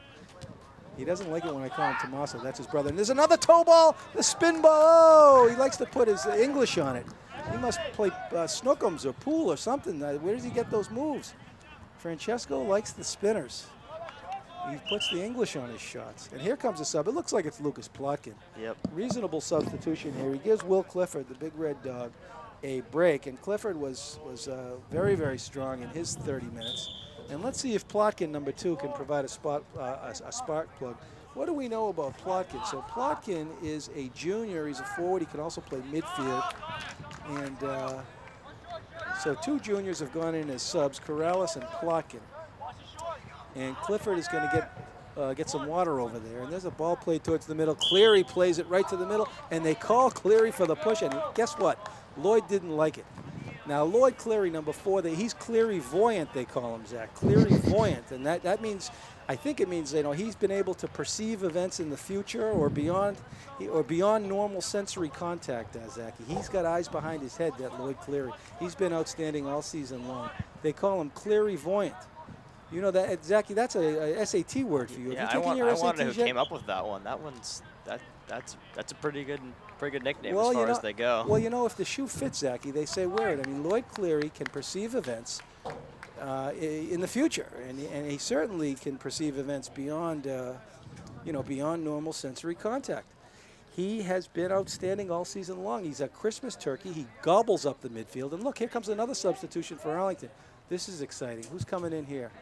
He doesn't like it when I call him Tommaso. That's his brother. And there's another toe ball, the spin ball. Oh, he likes to put his English on it. He must play snookums or pool or something. Where does he get those moves? Francesco likes the spinners. He puts the English on his shots. And here comes a sub. It looks like it's Lucas Plotkin. Yep. Reasonable substitution here. He gives Will Clifford, the big red dog, a break. And Clifford was very, very strong in his 30 minutes. And let's see if Plotkin, number 2, can provide a spark plug. What do we know about Plotkin? So Plotkin is a junior. He's a forward. He can also play midfield. And so 2 juniors have gone in as subs, Corrales and Plotkin. And Clifford is going to get some water over there. And there's a ball played towards the middle. Cleary plays it right to the middle. And they call Cleary for the push. And guess what? Lloyd didn't like it. Now, Lloyd Cleary, number 4, he's Cleary-voyant, they call him, Zach. Cleary-voyant. And that means, I think it means, he's been able to perceive events in the future or beyond normal sensory contact, Zach. He's got eyes behind his head, that Lloyd Cleary. He's been outstanding all season long. They call him Cleary-voyant. You know that, Zachy, that's a SAT word for you. Yeah, Have you taken your SATs I wonder who yet? came up with that one. That's a pretty good nickname as far as they go. Well, if the shoe fits, Zachy, they say wear it. I mean, Lloyd Cleary can perceive events in the future, and he certainly can perceive events beyond, beyond normal sensory contact. He has been outstanding all season long. He's a Christmas turkey. He gobbles up the midfield. And look, here comes another substitution for Arlington. This is exciting. Who's coming in here?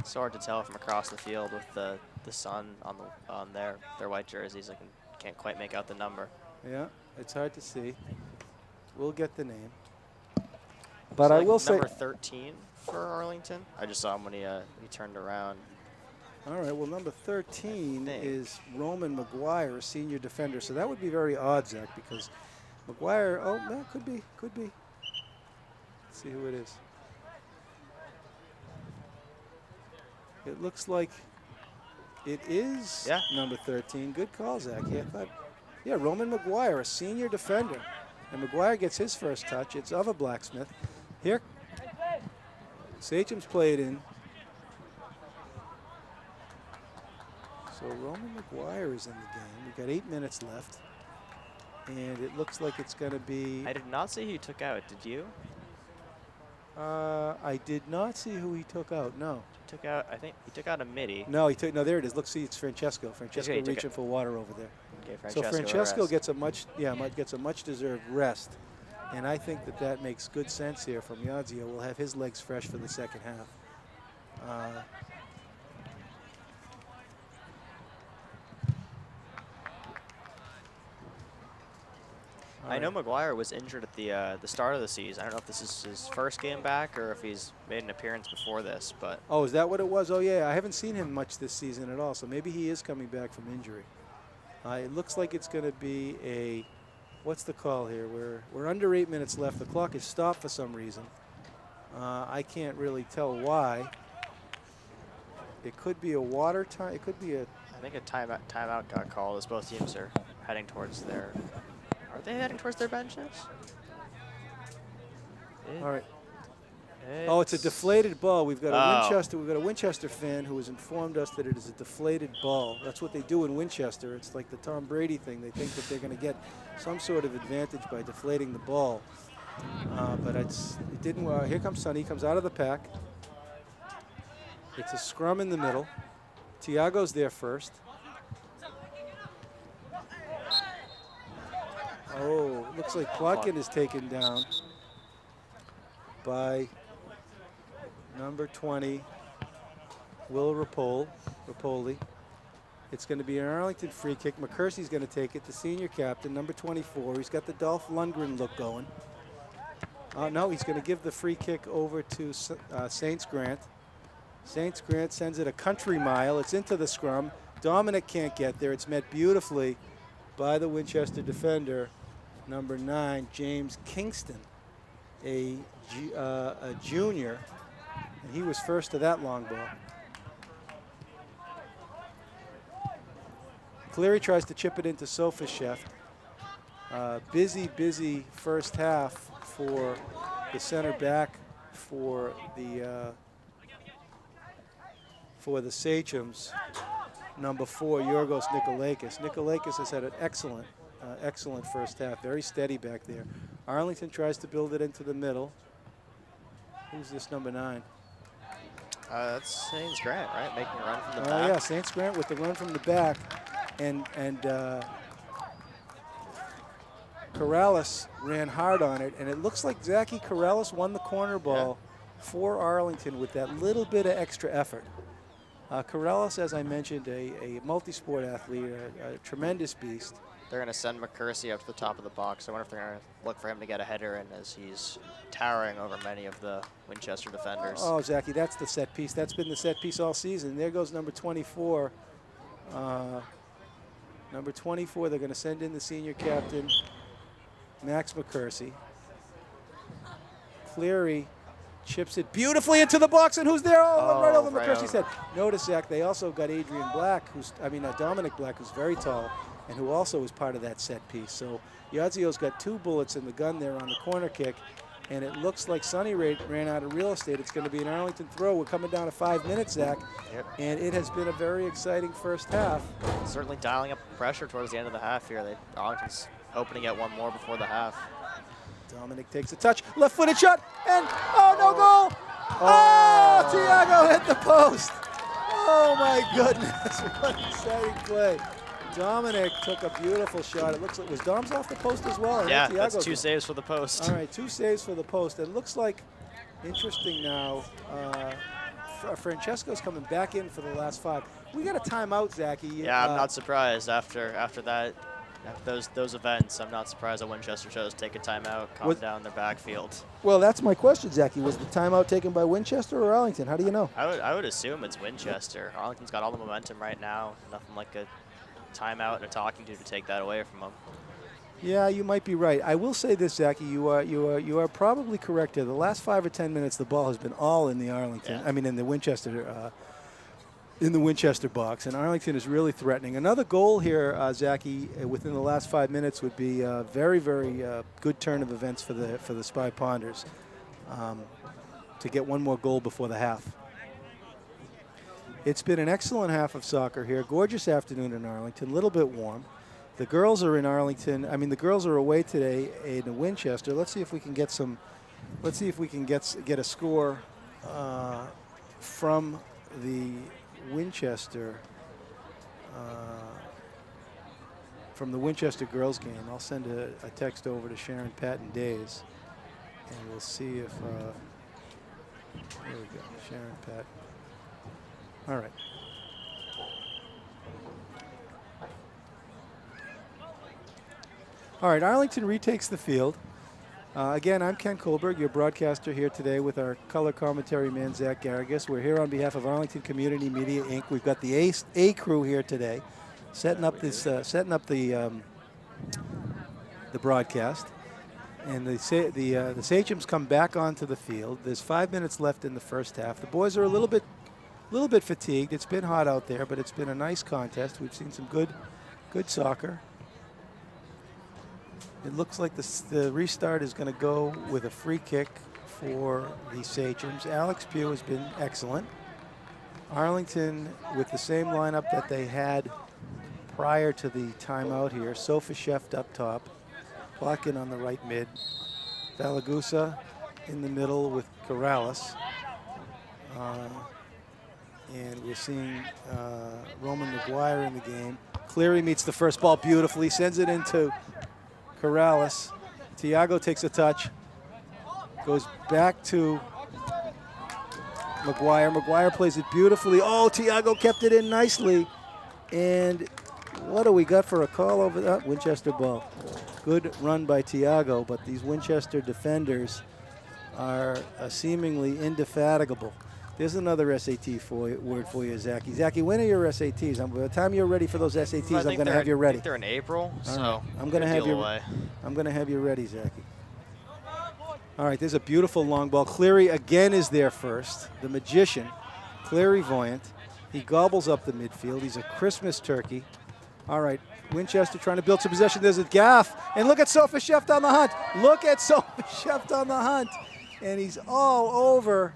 It's hard to tell from across the field with the sun on their white jerseys. I can't quite make out the number. Yeah, it's hard to see. We'll get the name. But I will say number 13 for Arlington. I just saw him when he turned around. All right, well, number 13 is Roman McGuire, a senior defender. So that would be very odd, Zach, because McGuire, no, could be. Let's see who it is. It looks like it is number 13. Good call, Zach. Yeah, Roman McGuire, a senior defender. And McGuire gets his first touch. It's of a Blacksmith. Here, Sachem's played in. So Roman McGuire is in the game. We've got 8 minutes left. And it looks like it's going to be... I did not see who he took out. Did you? I did not see who he took out, no. I think he took out a midi. No, there it is. Look, see, it's Francesco. Francesco reaching for water over there. Okay, Francesco, so Francesco gets a much-deserved rest. And I think that makes good sense here from Yazio. We'll have his legs fresh for the second half. I know McGuire was injured at the start of the season. I don't know if this is his first game back or if he's made an appearance before this, but... Oh, is that what it was? Oh, yeah, I haven't seen him much this season at all, so maybe he is coming back from injury. It looks like it's going to be a... What's the call here? We're under 8 minutes left. The clock is stopped for some reason. I can't really tell why. It could be a water time. It could be a... I think a timeout got called as both teams are heading towards their... Are they heading towards their benches? All right. Oh, it's a deflated ball. We've got a Winchester fan who has informed us that it is a deflated ball. That's what they do in Winchester. It's like the Tom Brady thing. They think that they're going to get some sort of advantage by deflating the ball. But it didn't. Here comes Sonny. He comes out of the pack. It's a scrum in the middle. Tiago's there first. Oh, looks like Plotkin is taken down. by number 20, Will Rapoli. It's going to be an Arlington free kick. McCursey's going to take it, the senior captain, number 24. He's got the Dolph Lundgren look going. No, he's going to give the free kick over to Saints Grant. Saints Grant sends it a country mile. It's into the scrum. Dominic can't get there. It's met beautifully by the Winchester defender, number 9, James Kingston, a junior, and he was first to that long ball. Cleary tries to chip it into Sofasheft. Busy first half for the center back for the Sachems, number 4, Yorgos Nikolakis. Nikolakis has had an excellent first half, very steady back there. Arlington tries to build it into the middle. Who's this number 9? That's Saints Grant, right? Making a run from the back. Yeah, Saints Grant with the run from the back. And Corrales ran hard on it, and it looks like Zachy Corrales won the corner ball for Arlington with that little bit of extra effort. Corrales, as I mentioned, a multi-sport athlete, a tremendous beast. They're going to send McCursey up to the top of the box. I wonder if they're going to look for him to get a header in as he's towering over many of the Winchester defenders. Oh, Zachy, that's the set piece. That's been the set piece all season. There goes number 24. Number 24, they're going to send in the senior captain, Max McCursey. Cleary chips it beautifully into the box, and who's there? Right over McCursey's head. Notice, Zach, they also got Adrian Black, Dominic Black, who's very tall, and who also was part of that set piece. So Yazio's got 2 bullets in the gun there on the corner kick, and it looks like Sonny ran out of real estate. It's going to be an Arlington throw. We're coming down to 5 minutes, Zach, and it has been a very exciting first half. Certainly dialing up pressure towards the end of the half here. Arlington's hoping to get one more before the half. Dominic takes a touch, left-footed shot, and no goal! Oh, Tiago hit the post. Oh my goodness, what an exciting play. Dominic took a beautiful shot. It looks like, was Dom's off the post as well? Yeah, that's 2 saves for the post. All right, 2 saves for the post. It looks like, interesting now, Francesco's coming back in for the last 5. We got a timeout, Zachy. Yeah, I'm not surprised after that. After those events, I'm not surprised that Winchester chose to take a timeout, calm down their backfield. Well, that's my question, Zachy. Was the timeout taken by Winchester or Arlington? How do you know? I would assume it's Winchester. Arlington's got all the momentum right now. Nothing like a timeout and a talking to take that away from them. Yeah, you might be right. I will say this, Zachy. You are probably correct here. The last 5 or 10 minutes, the ball has been all in the Arlington. Yeah. In the Winchester box, and Arlington is really threatening. Another goal here, Zachy, within the last 5 minutes would be a very, very good turn of events for the Spy Ponders to get one more goal before the half. It's been an excellent half of soccer here. Gorgeous afternoon in Arlington, a little bit warm. The girls are in Arlington. The girls are away today in Winchester. Let's see if we can get some. Let's see if we can get a score from the Winchester girls game. I'll send a text over to Sharon Patton Days, and we'll see if. There we go, Sharon Patton. All right. All right, Arlington retakes the field. Again, I'm Ken Kohlberg, your broadcaster here today with our color commentary man, Zach Garrigus. We're here on behalf of Arlington Community Media, Inc. We've got the A crew here today, setting up the broadcast. And the Sachems come back onto the field. There's 5 minutes left in the first half. The boys are a little bit fatigued. It's been hot out there, but it's been a nice contest. We've seen some good soccer. It looks like the restart is going to go with a free kick for the Sachems. Alex Pugh has been excellent. Arlington with the same lineup that they had prior to the timeout here. Sofasheft up top. Plotkin on the right mid. Valagusa in the middle with Corrales. And we're seeing Roman McGuire in the game. Cleary meets the first ball beautifully, sends it into Corrales. Tiago takes a touch. Goes back to McGuire. McGuire plays it beautifully. Oh, Tiago kept it in nicely. And what do we got for a call over that? Winchester ball. Good run by Tiago, but these Winchester defenders are seemingly indefatigable. There's another SAT word for you, Zachy. Zachy, when are your SATs? By the time you're ready for those SATs, I'm going to have you ready. I think they're in April, so I'm going to have you ready, Zachy. All right, there's a beautiful long ball. Cleary again is there first. The magician, clairvoyant. He gobbles up the midfield. He's a Christmas turkey. All right, Winchester trying to build some possession. There's a gaff. And look at Sofa Sheft on the hunt. Look at Sofa Sheft on the hunt. And he's all over.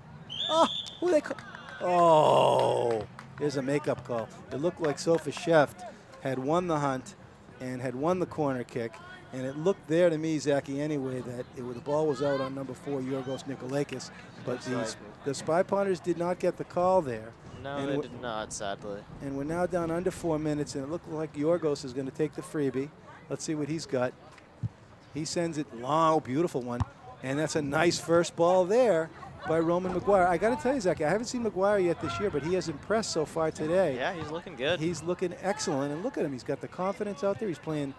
Oh, who they call? Oh, there's a makeup call. It looked like Sofa Sheft had won the hunt and had won the corner kick. And it looked there to me, Zachy, anyway, that the ball was out on number 4, Yorgos Nikolakis. But the Spy Ponders did not get the call there. No, they did not, sadly. And we're now down under 4 minutes, and it looked like Yorgos is going to take the freebie. Let's see what he's got. He sends it long, beautiful one. And that's a nice first ball there by Roman McGuire. I got to tell you, Zachy, I haven't seen McGuire yet this year, but he has impressed so far today. Yeah, he's looking good. He's looking excellent. And look at him. He's got the confidence out there. He's playing,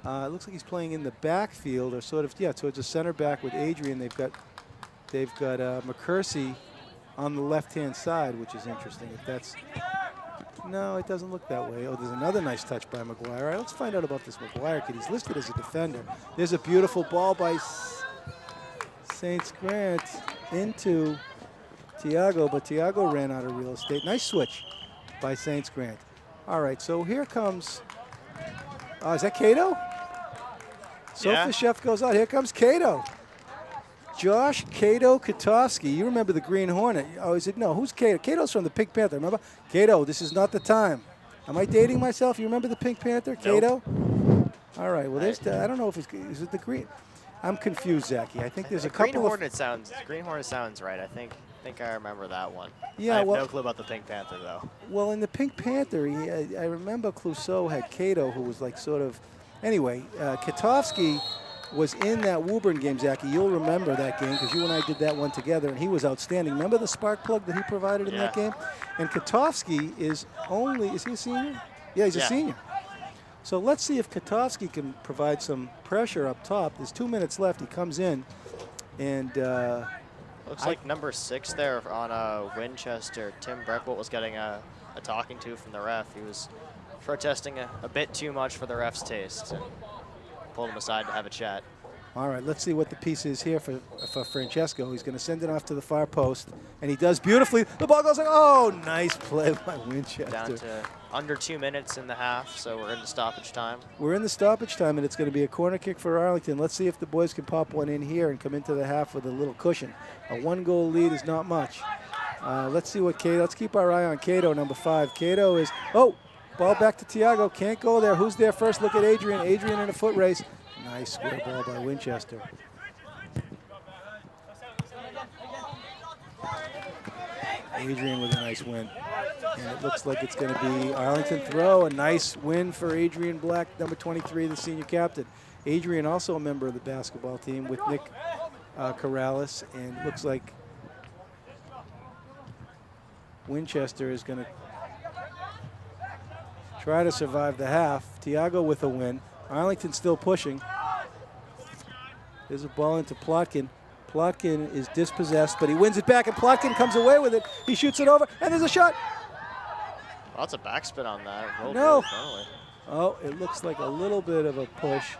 it looks like he's playing in the backfield, or sort of, yeah, towards a center back with Adrian. They've got McCursey on the left-hand side, which is interesting. If that's, no, it doesn't look that way. Oh, there's another nice touch by McGuire. All right, let's find out about this McGuire kid. He's listed as a defender. There's a beautiful ball by St. Grant into Tiago, but Tiago ran out of real estate. Nice switch by St. Grant. All right, so here comes, is that Cato? Sofa Chef goes out. Here comes Cato. Josh Cato Katofsky. You remember the Green Hornet. Oh, is it? No, who's Cato? Cato's from the Pink Panther, remember? Cato, this is not the time. Am I dating myself? You remember the Pink Panther, Cato? Nope. All right, well, there's I don't know if is it the Green? I'm confused, Zachy. I think there's a couple Green Hornet sounds right. I think I remember that one. Yeah, I have no clue about the Pink Panther, though. Well, in the Pink Panther, I remember Clouseau had Cato, who was like sort of, anyway, Katofsky was in that Woburn game, Zachy. You'll remember that game because you and I did that one together, and he was outstanding. Remember the spark plug that he provided in that game? And Katofsky is he a senior? Yeah, he's a senior. So let's see if Katofsky can provide some pressure up top. There's 2 minutes left. He comes in, and looks like number 6 there on Winchester. Tim Breckwell was getting a talking to from the ref. He was protesting a bit too much for the ref's taste. And pulled him aside to have a chat. All right, let's see what the piece is here for Francesco. He's going to send it off to the far post, and he does beautifully. The ball goes like, oh, nice play by Winchester. Down to under 2 minutes in the half, so we're in the stoppage time. We're in the stoppage time, and it's going to be a corner kick for Arlington. Let's see if the boys can pop one in here and come into the half with a little cushion. A 1-goal lead is not much. Let's see what Cato, let's keep our eye on Cato, number 5. Cato is, ball back to Tiago, can't go there. Who's there first? Look at Adrian. Adrian in a foot race. Nice square ball by Winchester. Adrian with a nice win. And it looks like it's going to be Arlington throw. A nice win for Adrian Black, number 23, the senior captain. Adrian also a member of the basketball team with Nick Corrales. And it looks like Winchester is going to try to survive the half. Tiago with a win. Arlington still pushing. There's a ball into Plotkin. Plotkin is dispossessed, but he wins it back, and Plotkin comes away with it. He shoots it over, and there's a shot. Lots of backspin on that. No. Oh, it looks like a little bit of a push.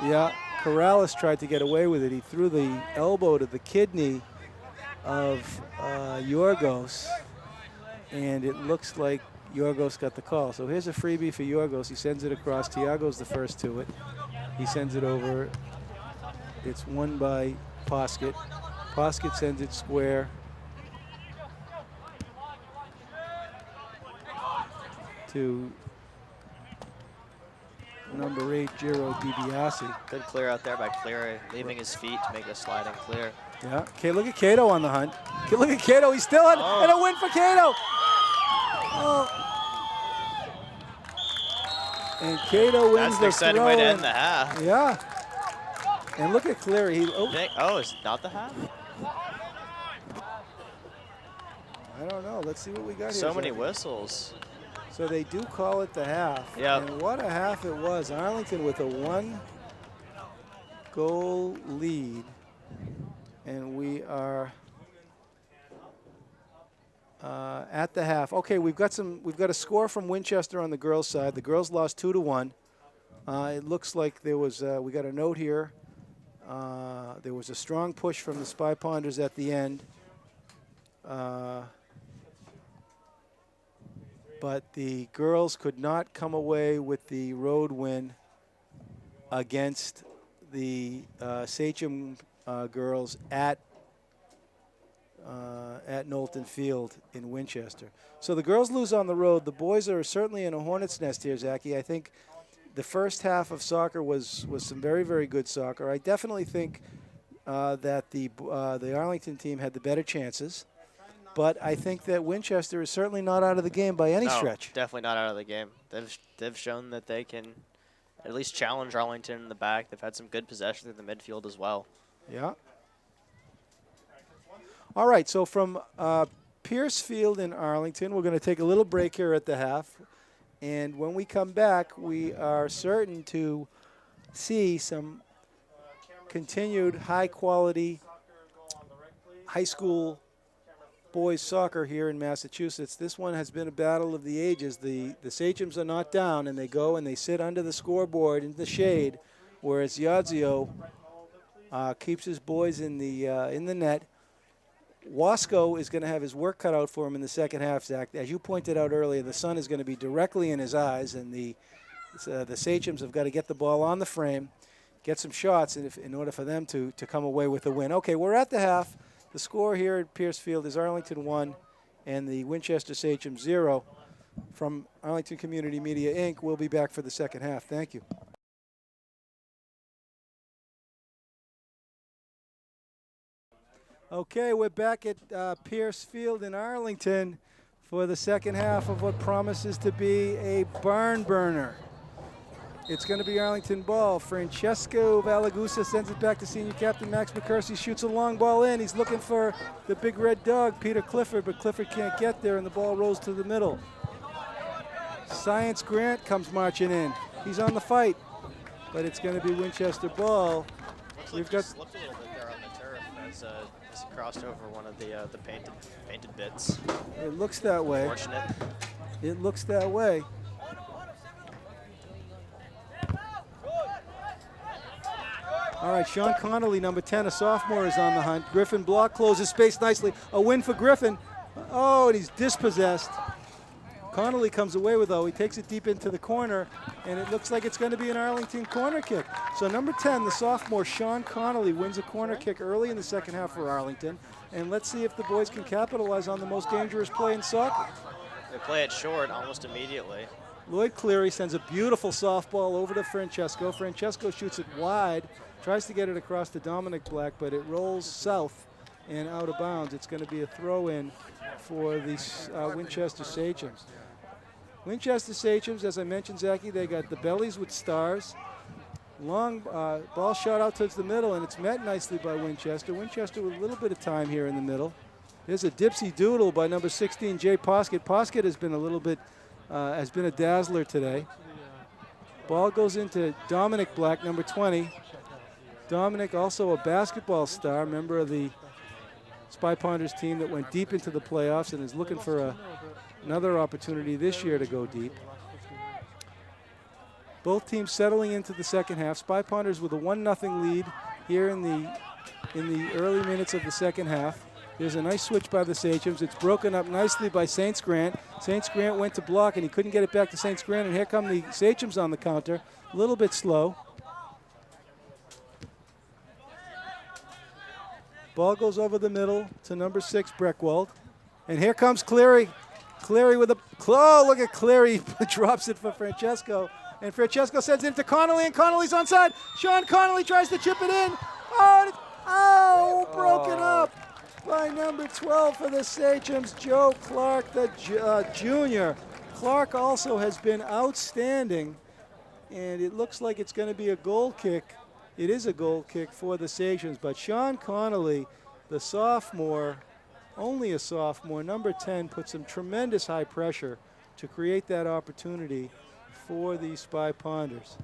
Yeah, Corrales tried to get away with it. He threw the elbow to the kidney of Yorgos, and it looks like Yorgos got the call. So here's a freebie for Yorgos. He sends it across. Tiago's the first to it. He sends it over. It's won by Poskett. Poskett sends it square to number 8, Giro DiBiase. Good clear out there by Cleary, leaving his feet to make a sliding clear. Yeah, okay, look at Cato on the hunt. Look at Cato, he's still on, and a win for Cato. Oh. And Cato wins the throw. Exciting way to end the half. Yeah. And look at Cleary. Oh, it's not the half? I don't know. Let's see what we got here. So many whistles. So they do call it the half. Yep. And what a half it was. Arlington with a 1-goal lead. And we are at the half. Okay, we've got a score from Winchester on the girls' side. The girls lost 2-1. It looks like there was we got a note here. There was a strong push from the Spy Ponders at the end. But the girls could not come away with the road win against the Sachem girls at Knowlton Field in Winchester. So the girls lose on the road. The boys are certainly in a hornet's nest here, Zachy. I think the first half of soccer was some very, very good soccer. I definitely think that the Arlington team had the better chances. But I think that Winchester is certainly not out of the game by any stretch. Definitely not out of the game. They've shown that they can at least challenge Arlington in the back. They've had some good possession in the midfield as well. Yeah. All right, so from Pierce Field in Arlington, we're going to take a little break here at the half. And when we come back, we are certain to see some continued high-quality high school boys soccer here in Massachusetts. This one has been a battle of the ages. The Sachems are not down, and they go and they sit under the scoreboard in the shade, whereas Yazio keeps his boys in the net. Wasco is going to have his work cut out for him in the second half, Zach. As you pointed out earlier, the sun is going to be directly in his eyes, and the Sachems have got to get the ball on the frame, get some shots in order for them to come away with a win. Okay, we're at the half. The score here at Pierce Field is Arlington 1 and the Winchester Sachem 0. From Arlington Community Media, Inc., we'll be back for the second half. Thank you. Okay, we're back at Pierce Field in Arlington for the second half of what promises to be a barn burner. It's going to be Arlington ball. Francesco Valagusa sends it back to senior captain Max McCursey, shoots a long ball in. He's looking for the big red dog, Peter Clifford, but Clifford can't get there, and the ball rolls to the middle. Science Grant comes marching in. He's on the fight, but it's going to be Winchester ball. We've got slipped a little bit there on the turf as he crossed over one of the painted bits. It looks that way. Unfortunate. It looks that way. All right, Sean Connolly, number 10, a sophomore, is on the hunt. Griffin block closes space nicely. A win for Griffin. Oh, and he's dispossessed. Connolly comes away with though. He takes it deep into the corner, and it looks like it's going to be an Arlington corner kick. So number 10, the sophomore, Sean Connolly, wins a corner kick early in the second half for Arlington. And let's see if the boys can capitalize on the most dangerous play in soccer. They play it short almost immediately. Lloyd Cleary sends a beautiful softball over to Francesco. Francesco shoots it wide, tries to get it across to Dominic Black, but it rolls south and out of bounds. It's going to be a throw-in for the Winchester Sachems. Winchester Sachems, as I mentioned, Zachy, they got the bellies with stars. Long ball shot out towards the middle, and it's met nicely by Winchester. Winchester with a little bit of time here in the middle. There's a dipsy doodle by number 16, Jay Poskett. Poskett has been a little bit, has been a dazzler today. Ball goes into Dominic Black, number 20. Dominic, also a basketball star, member of the Spy Ponders team that went deep into the playoffs and is looking for another opportunity this year to go deep. Both teams settling into the second half. Spy Ponders with a 1-0 lead here in the early minutes of the second half. There's a nice switch by the Sachems. It's broken up nicely by Saints Grant. Saints Grant went to block, and he couldn't get it back to Saints Grant, and here come the Sachems on the counter. A little bit slow. Ball goes over the middle to number 6, Breckwald. And here comes Cleary. Cleary with a, oh, look at Cleary. Drops it for Francesco. And Francesco sends it to Connolly, and Connolly's onside. Sean Connolly tries to chip it in. Oh, broken up by number 12 for the Sachems, Joe Clark, the junior. Clark also has been outstanding, and it looks like it's going to be a goal kick It is a goal kick for the Sachems, but Sean Connolly, the sophomore, only a sophomore, number 10, put some tremendous high pressure to create that opportunity for the Spy Ponders.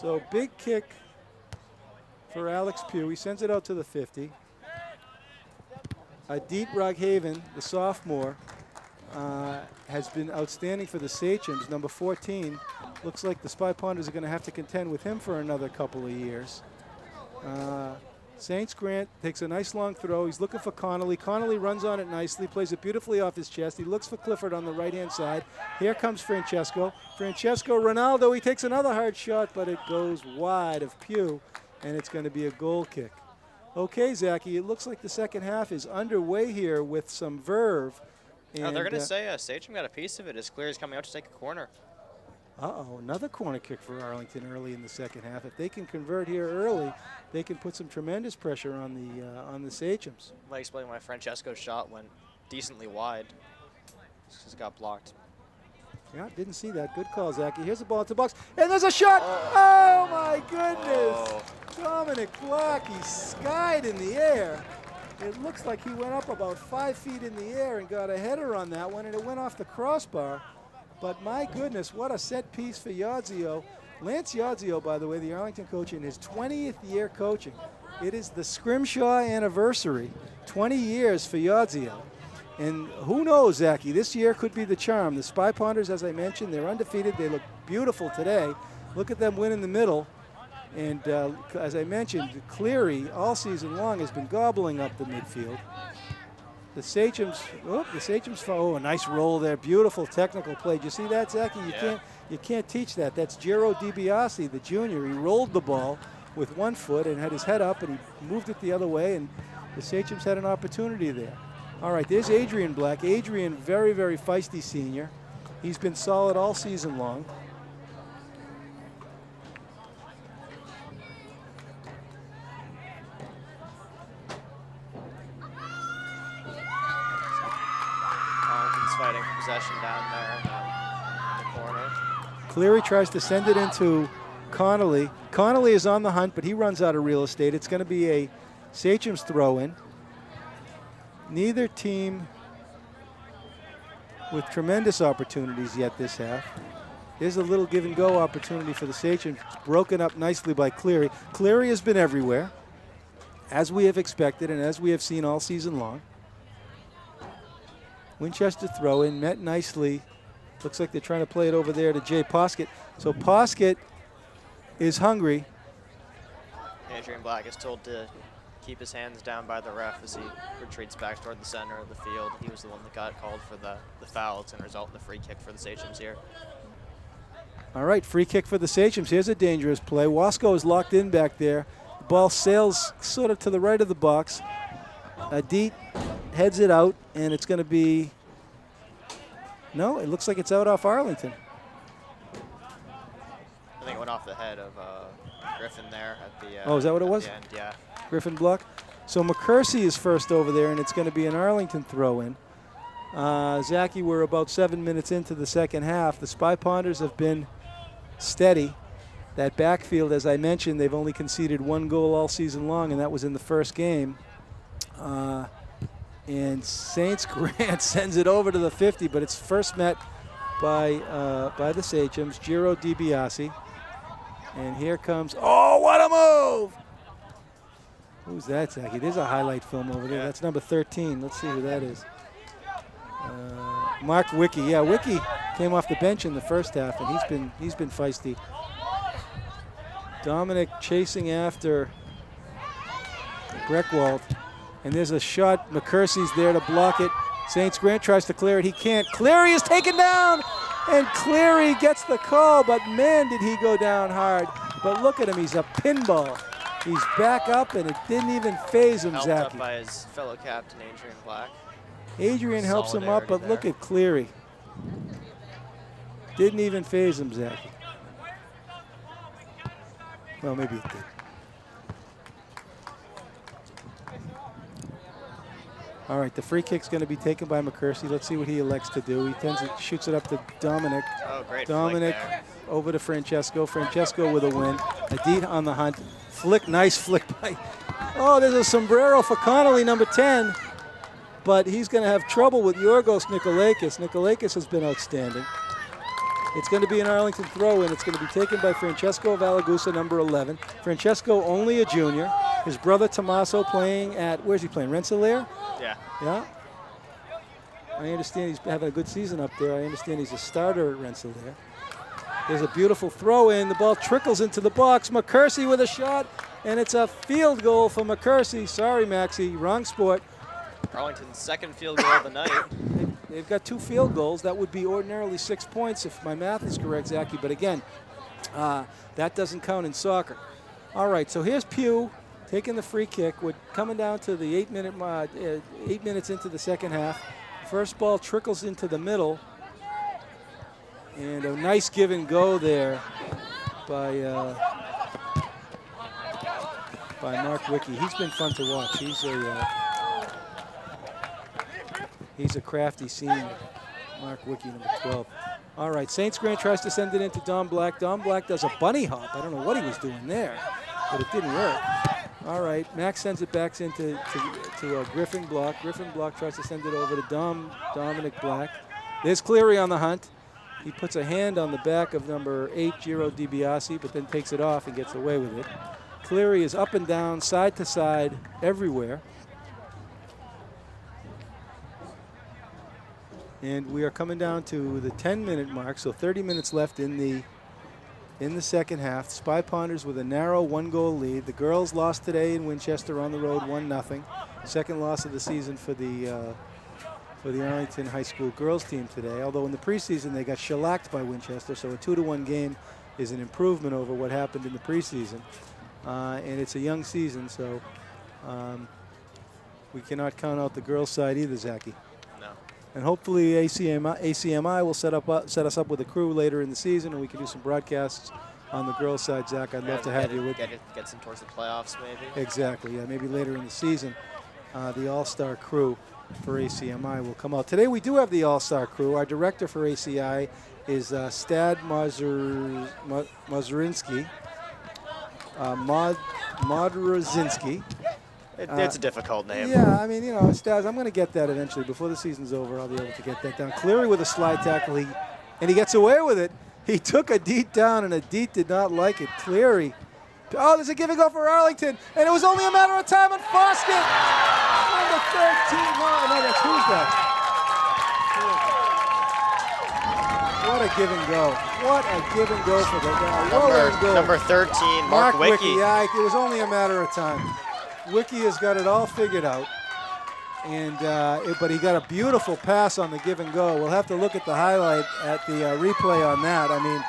So big kick for Alex Pugh. He sends it out to the 50. Adit Raghavan, the sophomore, has been outstanding for the Sachems, number 14. Looks like the Spy Ponders are going to have to contend with him for another couple of years. Saints Grant takes a nice long throw. He's looking for Connolly. Connolly runs on it nicely, plays it beautifully off his chest. He looks for Clifford on the right-hand side. Here comes Francesco. Francesco Ronaldo, he takes another hard shot, but it goes wide of Pugh, and it's going to be a goal kick. Okay, Zachy, it looks like the second half is underway here with some verve. And they're going to say Sachem got a piece of it as Cleary's coming out to take a corner. Uh-oh, another corner kick for Arlington early in the second half. If they can convert here early, they can put some tremendous pressure on the Sachems. Might explain why Francesco's shot went decently wide. Just got blocked. Yeah, didn't see that. Good call, Zachy. Here's the ball to the box, and there's a shot! Oh, my goodness! Oh. Dominic Black, he skied in the air. It looks like he went up about 5 feet in the air and got a header on that one, and it went off the crossbar. But my goodness, what a set piece for Yodzio. Lance Yodzio, by the way, the Arlington coach, in his 20th year coaching. It is the Scrimshaw anniversary, 20 years for Yodzio. And who knows, Zachy, this year could be the charm. The Spy Ponders, as I mentioned, they're undefeated. They look beautiful today. Look at them win in the middle. And as I mentioned, Cleary all season long has been gobbling up the midfield. The Sachems, oh, a nice roll there. Beautiful technical play. Did you see that, Zachy? You can't teach that. That's Giro DiBiase, the junior. He rolled the ball with one foot and had his head up, and he moved it the other way, and the Sachems had an opportunity there. All right, there's Adrian Black. Adrian, very, very feisty senior. He's been solid all season long. Fighting for possession down there in the corner. Cleary tries to send it into Connolly. Connolly is on the hunt, but he runs out of real estate. It's going to be a Sachems throw-in. Neither team with tremendous opportunities yet this half. There's a little give-and-go opportunity for the Sachems. It's broken up nicely by Cleary. Cleary has been everywhere, as we have expected and as we have seen all season long. Winchester throw in, met nicely. Looks like they're trying to play it over there to Jay Poskett. So Poskett is hungry. Adrian Black is told to keep his hands down by the ref as he retreats back toward the center of the field. He was the one that got called for the foul. It's going to result in the free kick for the Sachems here. All right, free kick for the Sachems. Here's a dangerous play. Wasco is locked in back there. The ball sails sort of to the right of the box. Adit heads it out, and it's going to be, no, it looks like it's out off Arlington. I think it went off the head of Griffin there at the oh, is that what it was? End, yeah. Griffin block. So McCursey is first over there, and it's going to be an Arlington throw-in. Zachy, we're about 7 minutes into the second half. The Spy Ponders have been steady. That backfield, as I mentioned, they've only conceded one goal all season long, and that was in the first game. And Saints Grant sends it over to the 50, but it's first met by the Sachems, Giro DiBiase. And here comes, oh, what a move! Who's that, Zachy? There's a highlight film over there. Yeah. That's number 13. Let's see who that is. Mark Wicki. Yeah, Wicki came off the bench in the first half, and he's been feisty. Dominic chasing after Breckwald. And there's a shot. McCursey's there to block it. Saints Grant tries to clear it. He can't. Cleary is taken down, and Cleary gets the call, but man, did he go down hard. But look at him. He's a pinball. He's back up, and it didn't even phase him, Helped Zachy. up by his fellow captain, Adrian Black. Adrian helps him up, but look at Cleary. Didn't even phase him, Zachy. Well, maybe it did. All right, the free kick's going to be taken by McCursey. Let's see what he elects to do. He shoots it up to Dominic. Oh, great Dominic flick there. over to Francesco. Francesco with a win. Adit on the hunt. Flick, nice flick by. Oh, there's a sombrero for Connolly, number 10. But he's going to have trouble with Yorgos Nikolakis. Nikolakis has been outstanding. It's going to be an Arlington throw-in. It's going to be taken by Francesco Valagusa, number 11. Francesco, only a junior. His brother Tommaso playing at, where's he playing, Rensselaer? Yeah. Yeah. I understand he's having a good season up there. I understand he's a starter at Rensselaer. There's a beautiful throw-in. The ball trickles into the box. McCursey with a shot, and it's a field goal for McCursey. Sorry, Maxie, wrong sport. Arlington's second field goal of the night. They've got 2 field goals. That would be ordinarily 6 points if my math is correct, Zachy. But again, that doesn't count in soccer. All right, so here's Pugh taking the free kick. We're coming down to the 8 minutes into the second half. First ball trickles into the middle. And a nice give and go there by Mark Wicke. He's been fun to watch. He's a crafty senior, Mark Wicke, number 12. All right, Saints Grant tries to send it into Dom Black. Dom Black does a bunny hop. I don't know what he was doing there, but it didn't work. All right, Max sends it back into Griffin Block. Griffin Block tries to send it over to Dominic Black. There's Cleary on the hunt. He puts a hand on the back of number 8, Giro DiBiase, but then takes it off and gets away with it. Cleary is up and down, side to side, everywhere. And we are coming down to the 10-minute mark, so 30 minutes left in the second half. Spy Ponders with a narrow 1-goal lead. The girls lost today in Winchester on the road, 1-0. Second loss of the season for the Arlington High School girls team today. Although in the preseason they got shellacked by Winchester, so a 2-1 game is an improvement over what happened in the preseason. And it's a young season, so we cannot count out the girls' side either, Zachy. And hopefully ACMi will set us up with a crew later in the season, and we can do some broadcasts on the girls' side, Zach. I'd love to have you with me. Get some towards the playoffs, maybe. Exactly, yeah, maybe later in the season. The all-star crew for ACMi will come out. Today we do have the all-star crew. Our director for ACI is Stad Modrzynski. Modrzynski. It's a difficult name. Yeah, I mean, Stas, I'm going to get that eventually. Before the season's over, I'll be able to get that down. Cleary with a slide tackle, and he gets away with it. He took Adit down, and Adit did not like it. Cleary. Oh, there's a give and go for Arlington, and it was only a matter of time, and Foskett, number 13. No, that's who's that? What a give and go. What a give and go for the guy. Number 13, Mark Wicke. Yeah, it was only a matter of time. Wicke has got it all figured out, and but he got a beautiful pass on the give and go. We'll have to look at the highlight at the replay on that. I mean,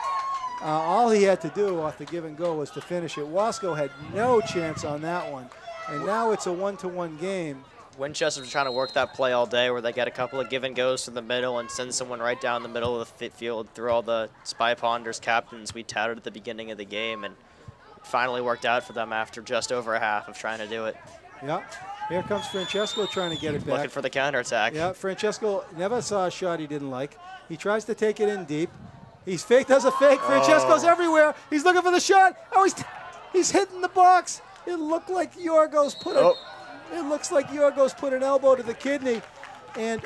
all he had to do off the give and go was to finish it. Wasco had no chance on that one, and now it's a 1-1 game. Winchester's trying to work that play all day where they get a couple of give and goes to the middle and send someone right down the middle of the field through all the Spy Ponders captains we touted at the beginning of the game, and finally worked out for them after just over a half of trying to do it. Yeah, here comes Francesco trying to get it back. Looking for the counterattack. Yeah, Francesco never saw a shot he didn't like. He tries to take it in deep. Does a fake. Francesco's everywhere. He's looking for the shot. Oh, he's hitting the box. It looked like Yorgos put It looks like Yorgos put an elbow to the kidney, and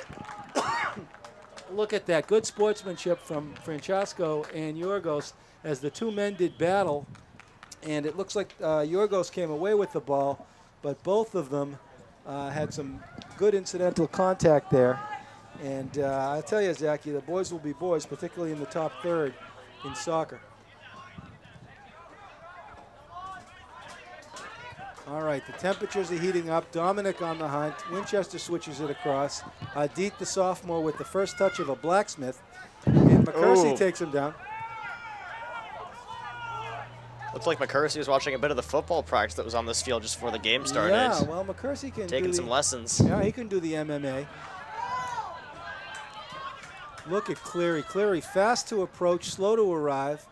look at that. Good sportsmanship from Francesco and Yorgos as the two men did battle. And it looks like Yorgos came away with the ball, but both of them had some good incidental contact there. And I'll tell you, Zachy, the boys will be boys, particularly in the top third in soccer. All right, the temperatures are heating up. Dominic on the hunt. Winchester switches it across. Adit, the sophomore, with the first touch of a blacksmith. And McCursey takes him down. Looks like McCursey was watching a bit of the football practice that was on this field just before the game started. Yeah, well, McCursey can taking some lessons. Yeah, he can do the MMA. Look at Cleary. Cleary fast to approach, slow to arrive,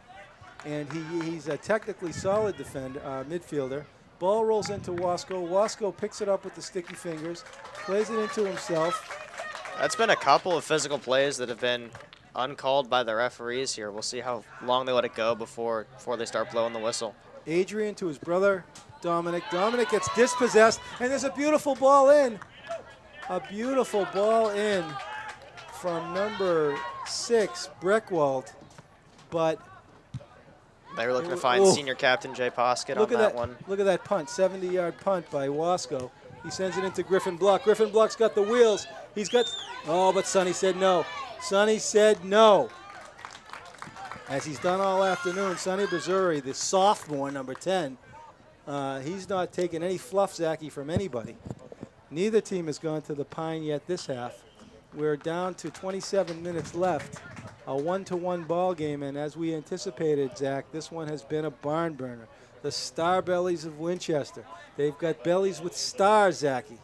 and he's a technically solid midfielder. Ball rolls into Wasco. Wasco picks it up with the sticky fingers, plays it into himself. That's been a couple of physical plays that have been uncalled by the referees here. We'll see how long they let it go before they start blowing the whistle. Adrian to his brother, Dominic. Dominic gets dispossessed, and there's a beautiful ball in. A beautiful ball in from number 6, Breckwald. But they were looking to find senior captain Jay Poskett on that one. Look at that punt, 70-yard punt by Wasco. He sends it into Griffin Block. Griffin Block's got the wheels. He's got, but Sonny said no. Sonny said no. As he's done all afternoon, Sonny Missouri, the sophomore, number 10, he's not taking any fluff, Zachy, from anybody. Neither team has gone to the Pine yet this half. We're down to 27 minutes left. A 1-1 ball game, and as we anticipated, Zach, this one has been a barn burner. The Star Bellies of Winchester. They've got bellies with stars, Zachy.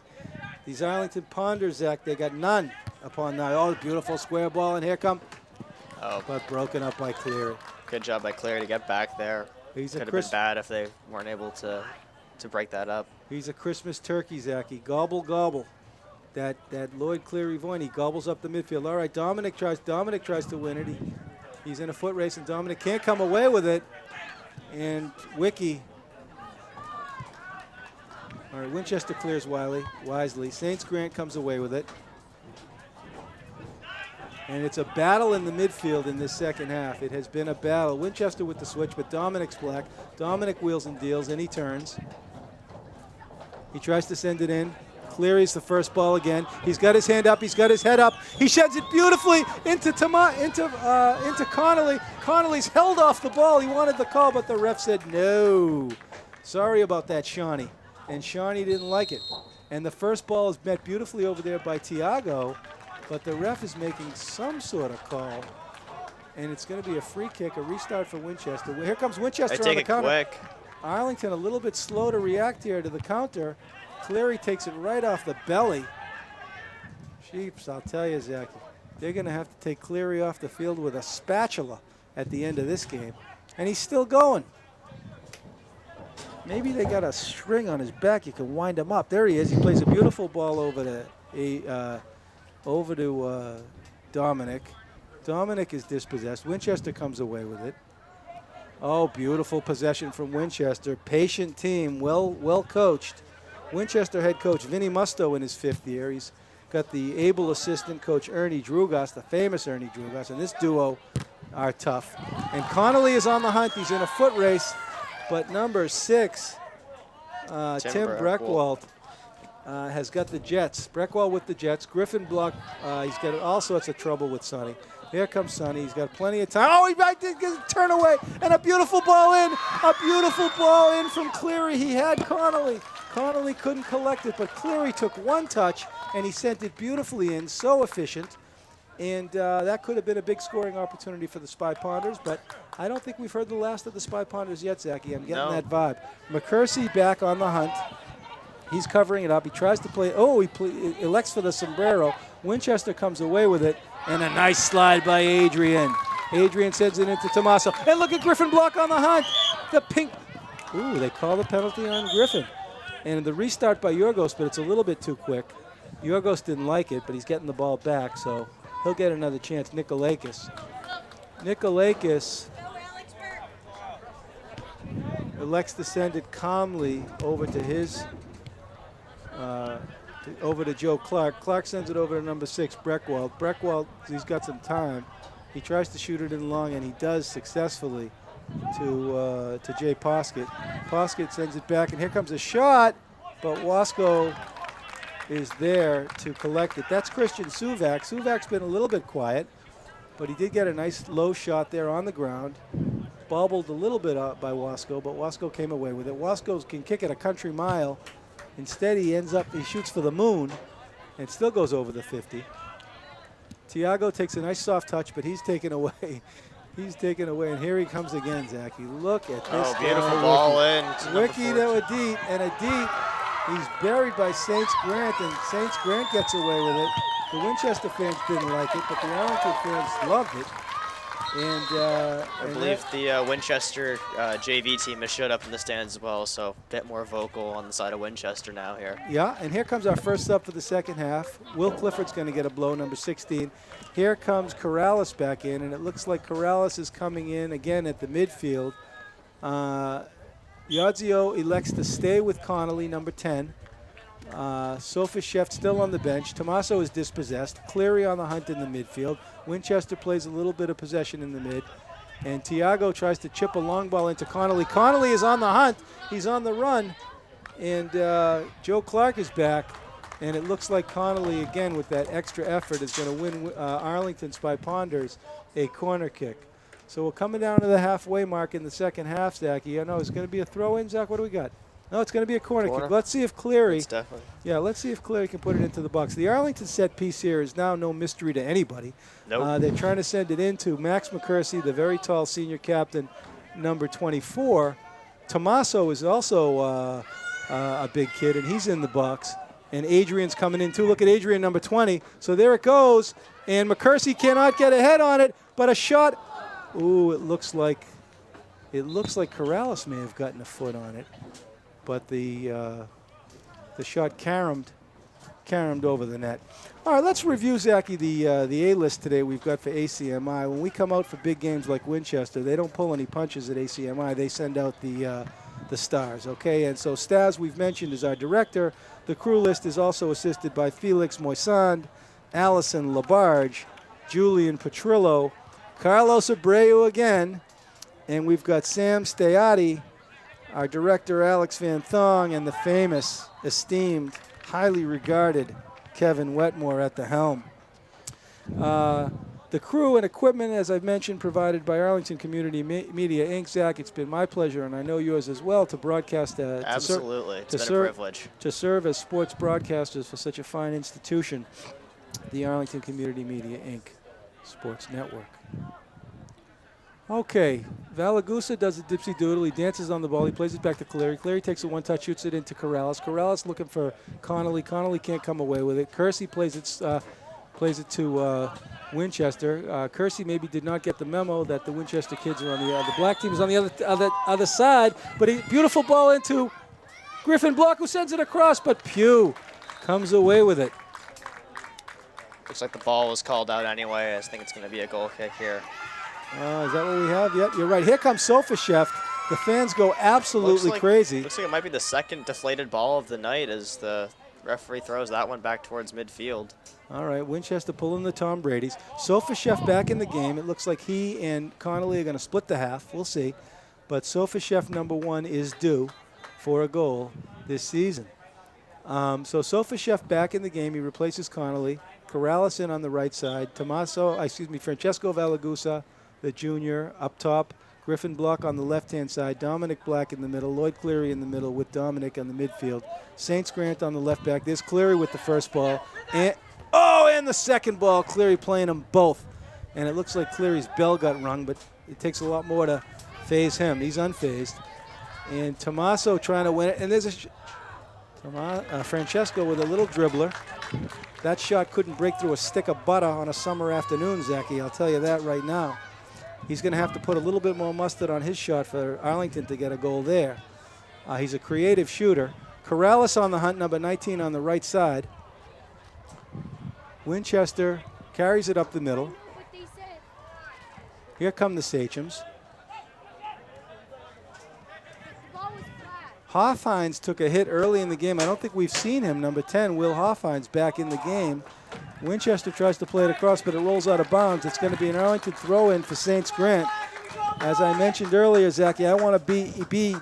These Arlington Ponders, Zach, they got none upon that. Oh, beautiful square ball, and here come. Oh, but broken up by Cleary. Good job by Cleary to get back there. Could have been bad if they weren't able to break that up. He's a Christmas turkey, Zachy. Gobble, gobble. That Lloyd Cleary Voyne, he gobbles up the midfield. All right, Dominic tries to win it. He's in a foot race, and Dominic can't come away with it. And Wiki. All right, Winchester clears wisely. Saints Grant comes away with it. And it's a battle in the midfield in this second half. It has been a battle. Winchester with the switch, but Dominic's black. Dominic wheels and deals, and he turns. He tries to send it in. Cleary's the first ball again. He's got his hand up. He's got his head up. He sheds it beautifully into Connolly. Connolly's held off the ball. He wanted the call, but the ref said no. Sorry about that, Shawnee. And Shawnee didn't like it. And the first ball is met beautifully over there by Tiago, but the ref is making some sort of call. And it's going to be a free kick, a restart for Winchester. Here comes Winchester on the counter. Quick. Arlington a little bit slow to react here to the counter. Cleary takes it right off the belly. Sheeps, I'll tell you, Zachy, they're going to have to take Cleary off the field with a spatula at the end of this game. And he's still going. Maybe they got a string on his back. You can wind him up. There he is. He plays a beautiful ball over to Dominic. Dominic is dispossessed. Winchester comes away with it. Oh, beautiful possession from Winchester. Patient team, well coached. Winchester head coach Vinny Musto in his 5th year. He's got the able assistant coach Ernie Drugas, the famous Ernie Drugas, and this duo are tough. And Connolly is on the hunt. He's in a foot race, but number 6, Tim Breckwald, has got the Jets. Breckwald with the Jets. Griffin Block, he's got all sorts of trouble with Sonny. Here comes Sonny. He's got plenty of time. Oh, he might turn away, and a beautiful ball in. A beautiful ball in from Cleary. He had Connolly. Connolly couldn't collect it, but Cleary took one touch, and he sent it beautifully in, so efficient. And that could have been a big scoring opportunity for the Spy Ponders, but I don't think we've heard the last of the Spy Ponders yet, Zachy. I'm getting that vibe. McCursey back on the hunt. He's covering it up. He tries to play. Oh, he elects for the sombrero. Winchester comes away with it, and a nice slide by Adrian. Adrian sends it into Tommaso. And look at Griffin Block on the hunt. The pink. Ooh, they call the penalty on Griffin. And the restart by Yorgos, but it's a little bit too quick. Yorgos didn't like it, but he's getting the ball back, so he'll get another chance. Nikolakis elects to send it calmly over to his, over to Joe Clark. Clark sends it over to number 6, Breckwald. Breckwald, he's got some time. He tries to shoot it in long, and he does successfully to Jay Poskett. Poskett sends it back, and here comes a shot, but Wasco is there to collect it. That's Christian Suvak. Suvak's been a little bit quiet, but he did get a nice low shot there on the ground. Bobbled a little bit out by Wasco, but Wasco came away with it. Wasco can kick it a country mile. Instead, he shoots for the moon and still goes over the 50. Tiago takes a nice soft touch, but he's taken away. He's taken away, and here he comes again, Zachy. Look at this. Oh, beautiful ball in. Ricky to Adit, and Adit, he's buried by Saints Grant, and Saints Grant gets away with it. The Winchester fans didn't like it, but the Arlington fans loved it. I believe the Winchester JV team has showed up in the stands as well, so a bit more vocal on the side of Winchester now here. Yeah, and here comes our first sub for the second half. Will Clifford's going to get a blow, number 16. Here comes Corrales back in, and it looks like Corrales is coming in again at the midfield. Yodzio elects to stay with Connolly, number 10. Sofashev still on the bench. Tommaso is dispossessed. Cleary on the hunt in the midfield. Winchester plays a little bit of possession in the mid. And Tiago tries to chip a long ball into Connolly. Connolly is on the hunt. He's on the run. And Joe Clark is back. And it looks like Connolly, again, with that extra effort, is going to win Arlington Spy Ponders a corner kick. So we're coming down to the halfway mark in the second half, Zachy. I know it's going to be a throw-in, Zach. What do we got? No, it's going to be a corner kick. Let's see if Cleary. Definitely. Yeah, let's see if Cleary can put it into the box. The Arlington set piece here is now no mystery to anybody. Nope. They're trying to send it into Max McCursey, the very tall senior captain, number 24. Tommaso is also a big kid, and he's in the box. And Adrian's coming in too. Look at Adrian, number 20. So there it goes. And McCursey cannot get a head on it, but a shot. Ooh, it looks like Corrales may have gotten a foot on it. But the shot caromed over the net. All right, let's review, Zachy, the A-list today we've got for ACMi. When we come out for big games like Winchester, they don't pull any punches at ACMi. They send out the stars, okay? And so Stas, we've mentioned, is our director. The crew list is also assisted by Felix Moisand, Allison Labarge, Julian Petrillo, Carlos Abreu again, and we've got Sam Stayati, our director Alex Van Thong, and the famous, esteemed, highly regarded Kevin Wetmore at the helm. The crew and equipment, as I've mentioned, provided by Arlington Community Media, Inc. Zach, it's been my pleasure, and I know yours as well, to broadcast. Absolutely, it's been a privilege. To serve as sports broadcasters for such a fine institution, the Arlington Community Media, Inc. Sports Network. Okay, Valagusa does a dipsy doodle. He dances on the ball. He plays it back to Cleary. Cleary takes a one-touch, shoots it into Corrales. Corrales looking for Connolly. Connolly can't come away with it. Kersey plays it to Winchester. Kersey maybe did not get the memo that the Winchester kids are on the black team is on the other side. But beautiful ball into Griffin Block, who sends it across. But Pugh comes away with it. Looks like the ball was called out anyway. I think it's going to be a goal kick here. Is that what we have? Yep, you're right. Here comes Sofashev. The fans go absolutely crazy. Looks like it might be the second deflated ball of the night as the referee throws that one back towards midfield. All right, Winchester pulling the Tom Brady's. Sofashev back in the game. It looks like he and Connolly are going to split the half. We'll see. But Sofashev, number 1, is due for a goal this season. So Sofashev back in the game. He replaces Connolly. Corrales in on the right side. Francesco Valagusa, the junior, up top. Griffin Block on the left-hand side. Dominic Black in the middle. Lloyd Cleary in the middle with Dominic on the midfield. Saints Grant on the left back. There's Cleary with the first ball. And the second ball. Cleary playing them both. And it looks like Cleary's bell got rung, but it takes a lot more to phase him. He's unfazed. And Tommaso trying to win it. And there's Francesco with a little dribbler. That shot couldn't break through a stick of butter on a summer afternoon, Zachy. I'll tell you that right now. He's going to have to put a little bit more mustard on his shot for Arlington to get a goal there. He's a creative shooter. Corrales on the hunt, number 19 on the right side. Winchester carries it up the middle. Here come the Sachems. Hoffhines took a hit early in the game. I don't think we've seen him. Number 10, Will Hoffhines, back in the game. Winchester tries to play it across, but it rolls out of bounds. It's going to be an Arlington throw-in for Saints Grant. As I mentioned earlier, Zachy, I want to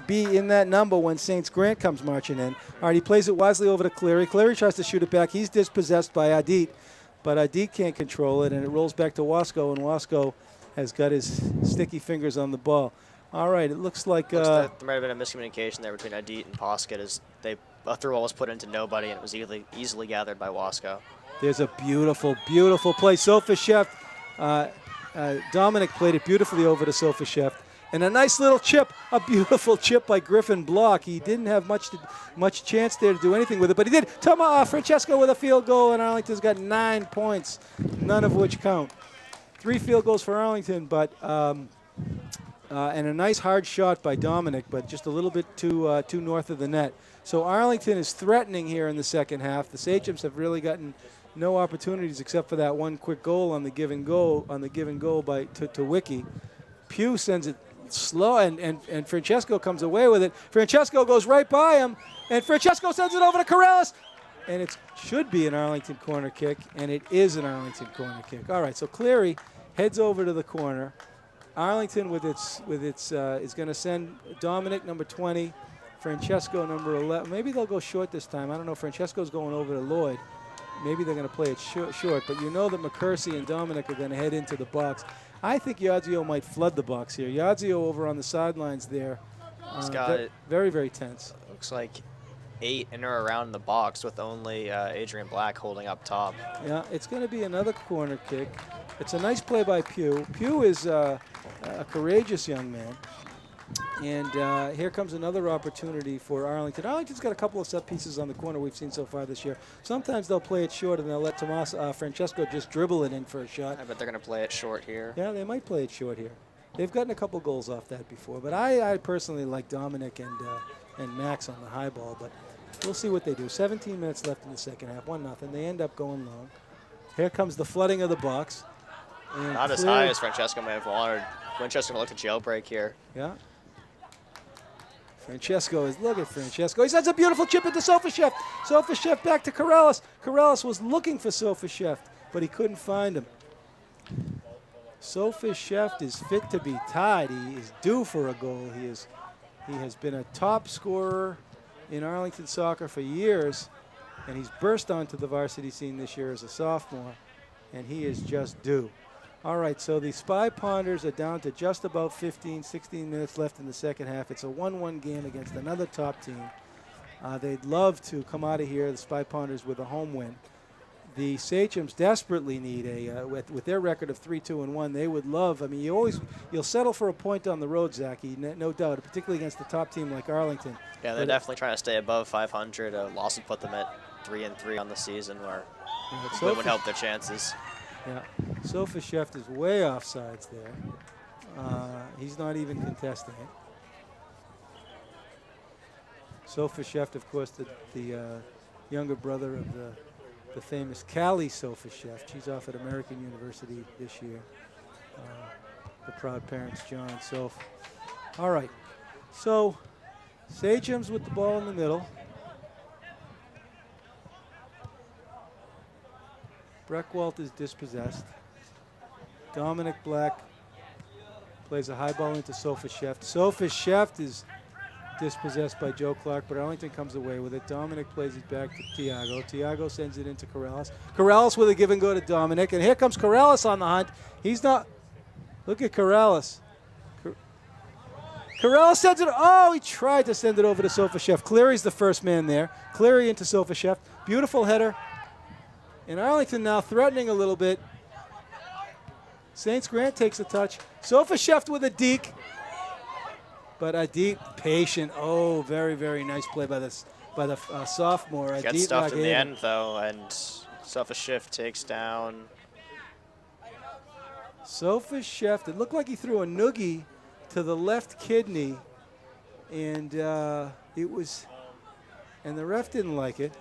be in that number when Saints Grant comes marching in. All right, he plays it wisely over to Cleary. Cleary tries to shoot it back. He's dispossessed by Adit, but Adit can't control it, and it rolls back to Wasco, and Wasco has got his sticky fingers on the ball. All right, it looks like there might have been a miscommunication there between Adit and Posket as a throw ball was put into nobody, and it was easily gathered by Wasco. There's a beautiful, beautiful play. Sofashev, Dominic played it beautifully over to Sofashev. And a nice little chip, a beautiful chip by Griffin Block. He didn't have much chance there to do anything with it, but he did. Francesco with a field goal, and Arlington's got 9 points, none of which count. 3 field goals for Arlington, but and a nice hard shot by Dominic, but just a little bit too north of the net. So Arlington is threatening here in the second half. The Sachems have really gotten no opportunities except for that one quick goal on the give and go by to Wiki. Pugh sends it slow, and Francesco comes away with it. Francesco goes right by him, and Francesco sends it over to Corrales, and it should be an Arlington corner kick, and it is an Arlington corner kick. All right, so Cleary heads over to the corner. Arlington with its is going to send Dominic, number 20, Francesco, number 11. Maybe they'll go short this time. I don't know. Francesco's going over to Lloyd. Maybe they're going to play it short, but you know that McCursey and Dominic are going to head into the box. I think Yadzio might flood the box here. Yadzio over on the sidelines there. He's got it. Very, very tense. Looks like 8 in or around the box with only Adrian Black holding up top. Yeah, it's going to be another corner kick. It's a nice play by Pugh. Pugh is a courageous young man. And here comes another opportunity for Arlington. Arlington's got a couple of set pieces on the corner we've seen so far this year. Sometimes they'll play it short and they'll let Francesco just dribble it in for a shot. I bet they're going to play it short here. Yeah, they might play it short here. They've gotten a couple goals off that before. But I personally like Dominic and Max on the high ball. But we'll see what they do. 17 minutes left in the second half, 1-0. They end up going long. Here comes the flooding of the box. And not as high as Francesco may have wanted. Winchester looked at jailbreak here. Yeah. Look at Francesco. He sends a beautiful chip into Sofashev. Sofashev back to Corrales. Corrales was looking for Sofashev, but he couldn't find him. Sofashev is fit to be tied. He is due for a goal. He has been a top scorer in Arlington soccer for years, and he's burst onto the varsity scene this year as a sophomore, and he is just due. All right, so the Spy Ponders are down to just about 15, 16 minutes left in the second half. It's a 1-1 game against another top team. They'd love to come out of here, the Spy Ponders, with a home win. The Sachems desperately need with their record of 3-2-1, they would love, I mean, you'll settle for a point on the road, Zachy, no doubt, particularly against a top team like Arlington. Yeah, they're definitely trying to stay above 500. A loss would put them at 3-3 on the season, where it would help their chances. Yeah, Sofashev is way offsides there. He's not even contesting it. Sofashev, of course, the younger brother of the famous Callie Sofashev. She's off at American University this year. The proud parents, John and Soph. All right, so Sachems with the ball in the middle. Breckwalt is dispossessed. Dominic Black plays a high ball into Sofashev. Sofashev is dispossessed by Joe Clark, but Arlington comes away with it. Dominic plays it back to Tiago. Tiago sends it into Corrales. Corrales with a give and go to Dominic, and here comes Corrales on the hunt. He's not. Look at Corrales. Corrales sends it. Oh, he tried to send it over to Sofashev. Cleary's the first man there. Cleary into Sofashev. Beautiful header. And Arlington now threatening a little bit. Saints Grant takes a touch. Sofashev with a deke. But Adit patient. Oh, very, very nice play by the sophomore. Gets stuffed in the end, though, and Sofashev takes down. Sofashev, it looked like he threw a noogie to the left kidney, and the ref didn't like it.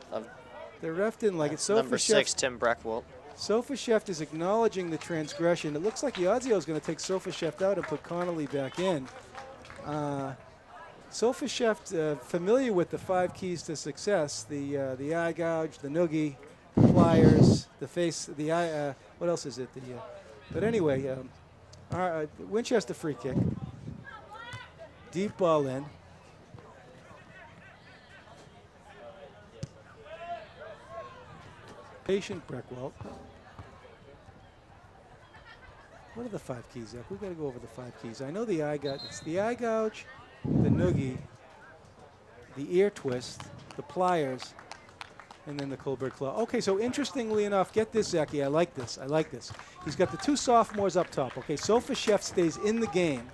The ref didn't like it. Number 6, Tim Breckwalt. Sofashev is acknowledging the transgression. It looks like Yadzio is going to take Sofashev out and put Connolly back in. Sofashev, familiar with the 5 keys to success: the eye gouge, the noogie, the pliers, the face, the eye. What else is it? But anyway, Winchester free kick. Deep ball in. Patient Breckwalt. What are the 5 keys, Zach? We've got to go over the 5 keys. I know the eye gouge. It's the eye gouge, the noogie, the ear twist, the pliers, and then the Kohlberg claw. Okay, so interestingly enough, get this, Zachy. I like this. He's got the 2 sophomores up top. Okay, Sofashev stays in the game,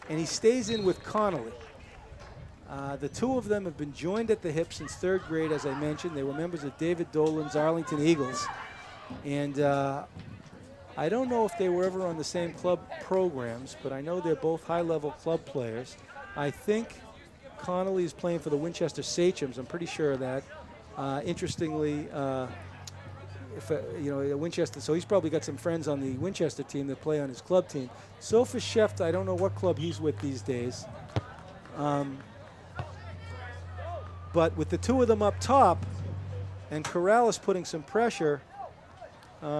and he stays in with Connolly. The 2 of them have been joined at the hip since 3rd grade, as I mentioned. They were members of David Dolan's Arlington Eagles. And I don't know if they were ever on the same club programs, but I know they're both high-level club players. I think Connolly is playing for the Winchester Sachems. I'm pretty sure of that. Interestingly, Winchester, so he's probably got some friends on the Winchester team that play on his club team. Sophus Sheft, I don't know what club he's with these days. But with the two of them up top and Corrales putting some pressure,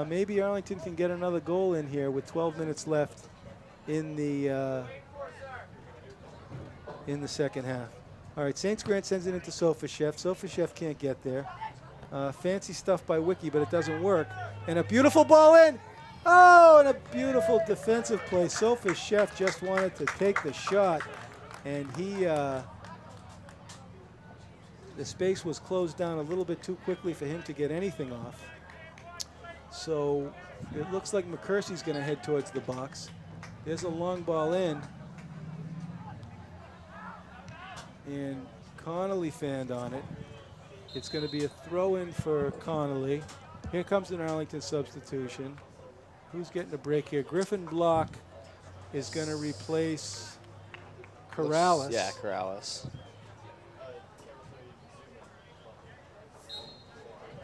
maybe Arlington can get another goal in here with 12 minutes left in the second half. All right, St. Grant sends it into Sophus Sheft. Sophus Sheft can't get there. Fancy stuff by Wiki, but it doesn't work. And a beautiful ball in. Oh, and a beautiful defensive play. Sophus Sheft just wanted to take the shot, and the space was closed down a little bit too quickly for him to get anything off. So it looks like McCursey's going to head towards the box. There's a long ball in. And Connolly fanned on it. It's going to be a throw-in for Connolly. Here comes an Arlington substitution. Who's getting a break here? Griffin Block is going to replace Corrales. Yeah, Corrales.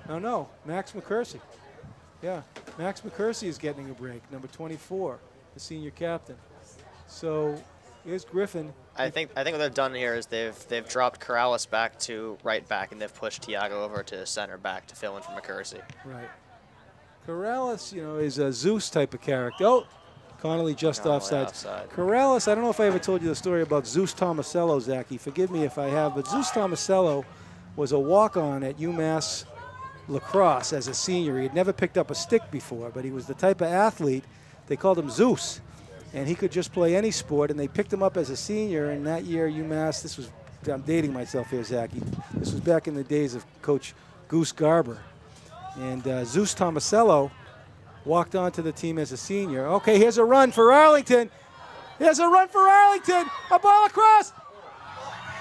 No, Max McCursey. Yeah, Max McCursey is getting a break, number 24, the senior captain. So here's Griffin. I think what they've done here is they've dropped Corrales back to right back, and they've pushed Tiago over to center back to fill in for McCursey. Right. Corrales, is a Zeus type of character. Oh, Connolly just offside. Corrales, I don't know if I ever told you the story about Zeus Tomasello, Zachy. Forgive me if I have, but Zeus Tomasello was a walk-on at UMass lacrosse as a senior. He had never picked up a stick before, but he was the type of athlete, they called him Zeus. And he could just play any sport, and they picked him up as a senior. And that year, UMass, I'm dating myself here, Zachy. This was back in the days of Coach Goose Garber. And Zeus Tomasello walked onto the team as a senior. Okay, here's a run for Arlington. Here's a run for Arlington. A ball across.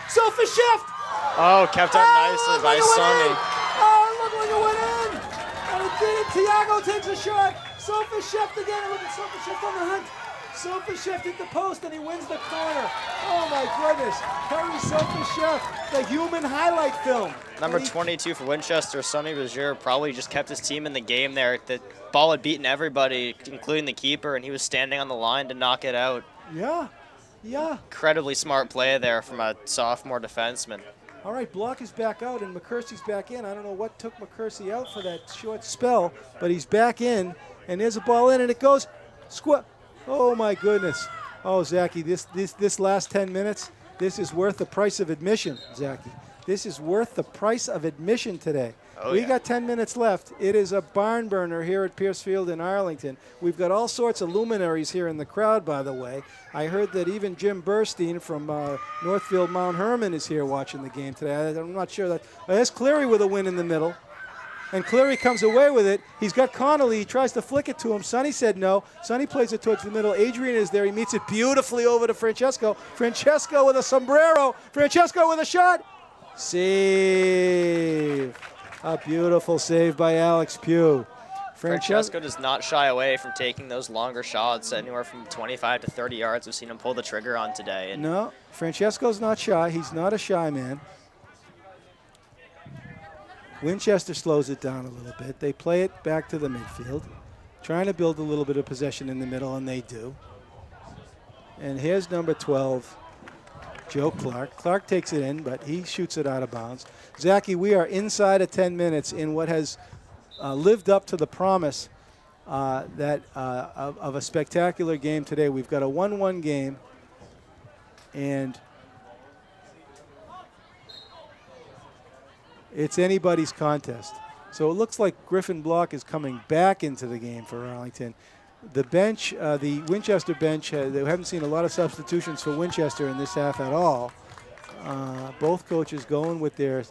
Sophus Sheft. Oh, kept up nicely by Sonny. Oh, look like it went in. And it did. Tiago takes a shot. Sophus Sheft again. Look at Sophus Sheft on the hunt. Sophus Sheft hit the post and he wins the corner. Oh my goodness. Harry Sophus Sheft, the human highlight film. Number 22 for Winchester, Sonny Bazier, probably just kept his team in the game there. The ball had beaten everybody, including the keeper, and he was standing on the line to knock it out. Yeah. Incredibly smart play there from a sophomore defenseman. All right, Block is back out and McCursey's back in. I don't know what took McCursey out for that short spell, but he's back in, and there's a ball in, and it goes Oh my goodness. Oh, Zachy, this last 10 minutes, this is worth the price of admission, Zachy. This is worth the price of admission today. We got 10 minutes left. It is a barn burner here at Pierce Field in Arlington. We've got all sorts of luminaries here in the crowd, by the way. I heard that even Jim Burstein from Northfield Mount Herman is here watching the game today. I'm not sure that. There's Cleary with a win in the middle. And Cleary comes away with it. He's got Connolly. He tries to flick it to him. Sonny said no. Sonny plays it towards the middle. Adrian is there. He meets it beautifully over to Francesco. Francesco with a sombrero. Francesco with a shot. Save. A beautiful save by Alex Pugh. Francesco does not shy away from taking those longer shots, anywhere from 25 to 30 yards. We've seen him pull the trigger on today. And no, Francesco's not shy. He's not a shy man. Winchester slows it down a little bit. They play it back to the midfield, trying to build a little bit of possession in the middle, and they do. And here's number 12, Joe Clark. Clark takes it in, but he shoots it out of bounds. Zachy, we are inside of 10 minutes in what has lived up to the promise of a spectacular game today. We've got a 1-1 game, and it's anybody's contest. So it looks like Griffin Block is coming back into the game for Arlington. The bench, the Winchester bench, they haven't seen a lot of substitutions for Winchester in this half at all. Both coaches going with their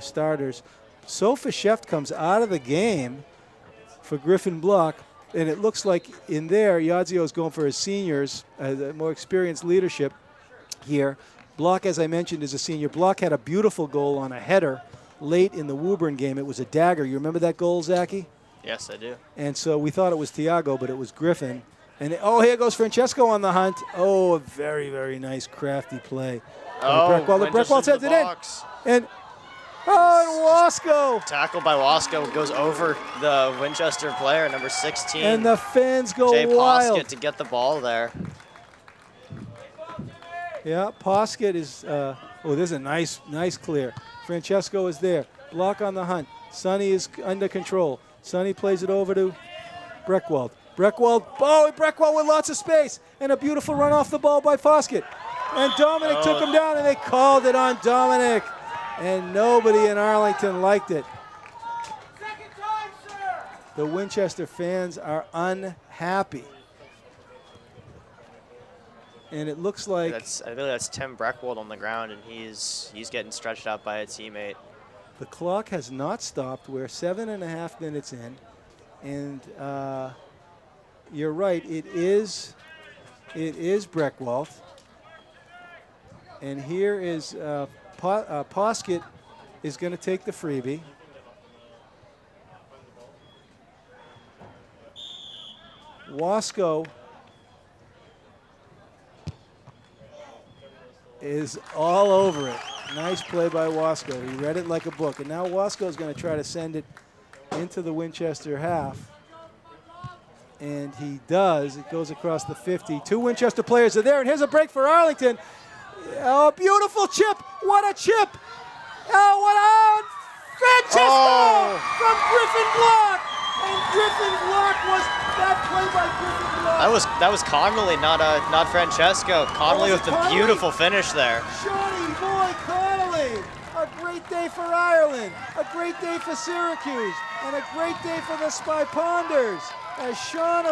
starters. Sophus Sheft comes out of the game for Griffin Block, and it looks like in there, Yadzio is going for his seniors, more experienced leadership here. Block, as I mentioned, is a senior. Block had a beautiful goal on a header late in the Woburn game. It was a dagger. You remember that goal, Zachy? Yes, I do. And so we thought it was Tiago, but it was Griffin. And here goes Francesco on the hunt. Oh, a very, very nice crafty play. Breckwald sends it in. And Wasco. Tackled by Wasco, goes over the Winchester player, number 16. And the fans go Jay wild. Poskett to get the ball there. Yeah, Poskett is, there's a nice clear. Francesco is there. Block on the hunt. Sonny is under control. Sonny plays it over to Breckwald. Breckwald with lots of space. And a beautiful run off the ball by Poskett. And Dominic took him down, and they called it on Dominic. And nobody in Arlington liked it. The Winchester fans are unhappy. And it looks like I believe that's Tim Breckwald on the ground, and he's getting stretched out by a teammate. the clock has not stopped. We're 7.5 minutes in, and you're right. It is Breckwald, and here is Poskett is going to take the freebie. Wasco is all over it. Nice play by Wasco. He read it like a book. And now Wasco is going to try to send it into the Winchester half. And he does. It goes across the 50. Two Winchester players are there. And here's a break for Arlington. Oh, beautiful chip. What a chip. Oh, what a... Francesco from Griffin Block. And Griffin Block was that play by Griffin Block. That was Connolly, not Francesco. Connolly with the beautiful finish there. Shawnee boy Connolly. A great day for Ireland. A great day for Syracuse. And a great day for the Spy Ponders. As Sean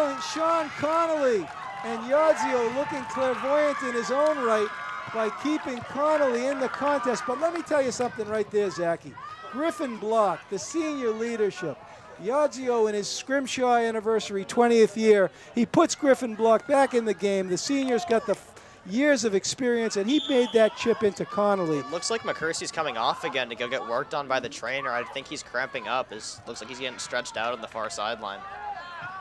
Connolly and Yadzio looking clairvoyant in his own right by keeping Connolly in the contest. But let me tell you something right there, Zachy. Griffin Block, the senior leadership. Yadzio in his Scrimshaw anniversary 20th year, he puts Griffin Block back in the game. The senior's got the years of experience, and he made that chip into Connolly. It looks like McCursey's coming off again to go get worked on by the trainer. I think he's cramping up. Looks like he's getting stretched out on the far sideline.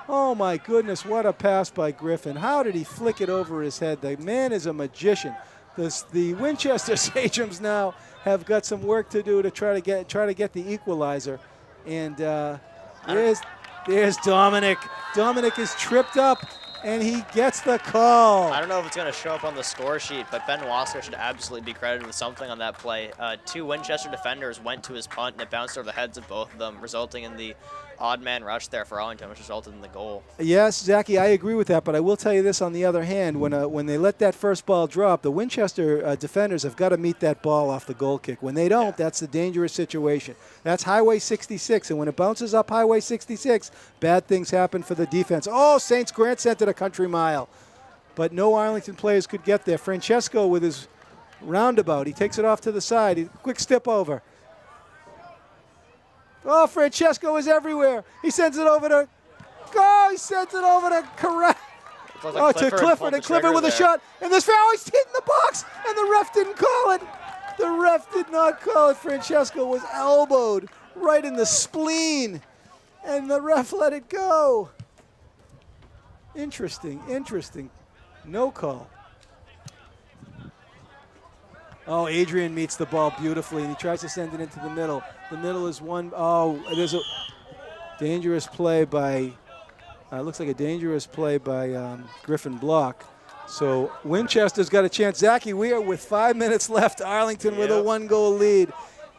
Oh my goodness, what a pass by Griffin. How did he flick it over his head? The man is a magician. The Winchester Sachems now have got some work to do to try to get the equalizer. And there's Dominic. Dominic is tripped up, and he gets the call. I don't know if it's going to show up on the score sheet, but Ben Wasser should absolutely be credited with something on that play. Two Winchester defenders went to his punt, and it bounced over the heads of both of them, resulting in the odd man rush there for Arlington, which resulted in the goal. Yes, Zachy, I agree with that, but I will tell you this on the other hand. When they let that first ball drop, the Winchester defenders have got to meet that ball off the goal kick. When they don't, that's a dangerous situation. That's Highway 66, and when it bounces up Highway 66, bad things happen for the defense. Oh, Saints Grant sent it a country mile, but no Arlington players could get there. Francesco with his roundabout, he takes it off to the side. Quick step over. Oh, Francesco is everywhere. He sends it over to correct. To Clifford, and Clifford with a shot. And this foul, he's hitting the box, and the ref didn't call it. The ref did not call it. Francesco was elbowed right in the spleen, and the ref let it go. Interesting. No call. Oh, Adrian meets the ball beautifully, and he tries to send it into the middle. The middle is one. Oh, there's a dangerous play by, looks like a dangerous play by Griffin Block. So Winchester's got a chance. Zachy, we are with 5 minutes left. Arlington with a 1-goal lead.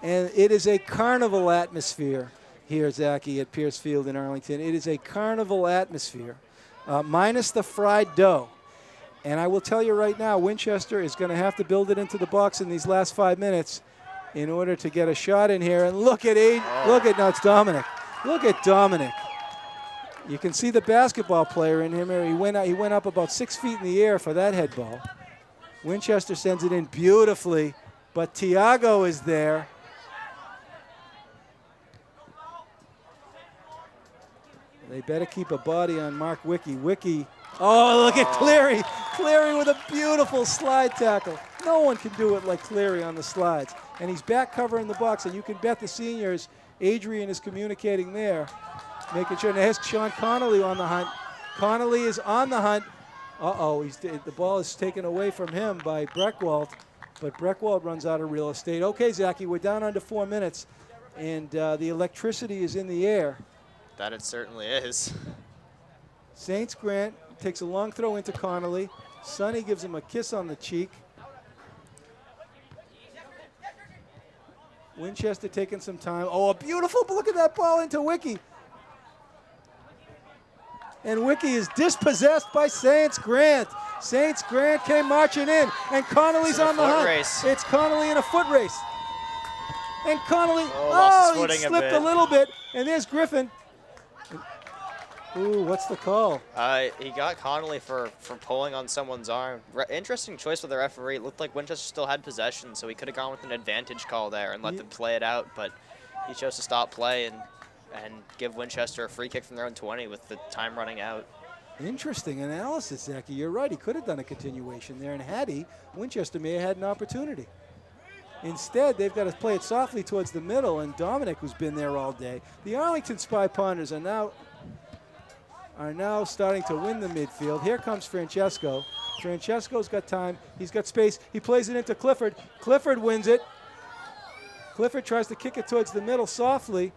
And it is a carnival atmosphere here, Zachy, at Pierce Field in Arlington. It is a carnival atmosphere, minus the fried dough. And I will tell you right now, Winchester is going to have to build it into the box in these last 5 minutes in order to get a shot in here. And look at no, it's Dominic. Look at Dominic. You can see the basketball player in him here. He went up about 6 feet in the air for that head ball. Winchester sends it in beautifully, but Tiago is there. They better keep a body on Mark Wiki. Oh, look at Cleary. Cleary with a beautiful slide tackle. No one can do it like Cleary on the slides. And he's back covering the box, and you can bet the seniors, Adrian is communicating there. making sure. And there's Sean Connolly on the hunt. Connolly is on the hunt. Uh-oh, the ball is taken away from him by Breckwald, but Breckwald runs out of real estate. Okay, Zachy, we're down under 4 minutes, and the electricity is in the air. That it certainly is. Saints Grant takes a long throw into Connolly. Sonny gives him a kiss on the cheek. Winchester taking some time. Oh, a beautiful look at that ball into Wiki. And Wiki is dispossessed by Saints Grant. Saints Grant came marching in, and Connolly's on the hunt. Race. It's Connolly in a foot race. And Connolly, lost his he footing slipped a little bit. And there's Griffin. Ooh, what's the call? He got Connolly for pulling on someone's arm. Interesting choice with the referee. It looked like Winchester still had possession, so he could have gone with an advantage call there and let them play it out, but he chose to stop play and give Winchester a free kick from their own 20 with the time running out. Interesting analysis, Zachy. You're right. He could have done a continuation there, and had he, Winchester may have had an opportunity. Instead, they've got to play it softly towards the middle, and Dominic, who's been there all day. The Arlington Spy Ponders are now starting to win the midfield. Here comes Francesco. Francesco's got time. He's got space. He plays it into Clifford. Clifford wins it. Clifford tries to kick it towards the middle softly.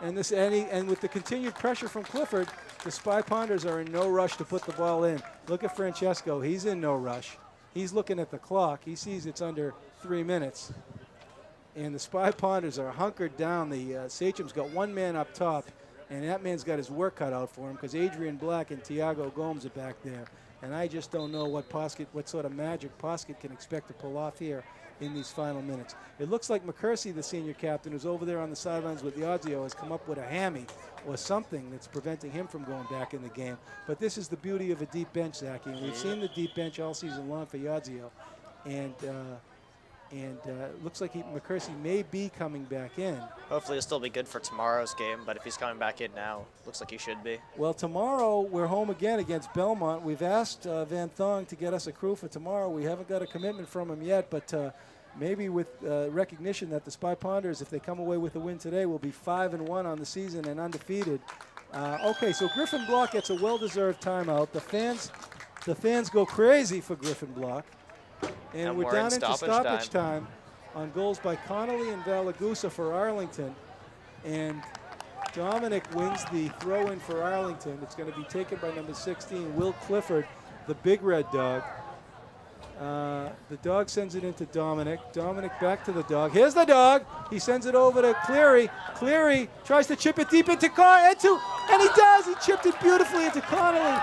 And with the continued pressure from Clifford, the Spy Ponders are in no rush to put the ball in. Look at Francesco. He's in no rush. He's looking at the clock. He sees it's under 3 minutes. And the Spy Ponders are hunkered down. The Sachem's got one man up top, and that man's got his work cut out for him because Adrian Black and Tiago Gomes are back there. And I just don't know what sort of magic Poskett can expect to pull off here in these final minutes. It looks like McCursey, the senior captain, who's over there on the sidelines with Yadzio, has come up with a hammy or something that's preventing him from going back in the game. But this is the beauty of a deep bench, Zachy. And we've seen the deep bench all season long for Yadzio. And it looks like McCursey may be coming back in. Hopefully he'll still be good for tomorrow's game, but if he's coming back in now, looks like he should be. Well, tomorrow we're home again against Belmont. We've asked Van Thong to get us a crew for tomorrow. We haven't got a commitment from him yet, but maybe with recognition that the Spy Ponders, if they come away with a win today, will be 5-1 on the season and undefeated. Okay, so Griffin Block gets a well-deserved timeout. The fans go crazy for Griffin Block. And we're down into stoppage time on goals by Connolly and Valagusa for Arlington. And Dominic wins the throw-in for Arlington. It's going to be taken by number 16, Will Clifford, the big red dog. The dog sends it into Dominic. Dominic back to the dog. Here's the dog. He sends it over to Cleary. Cleary tries to chip it deep into and he does. He chipped it beautifully into Connolly.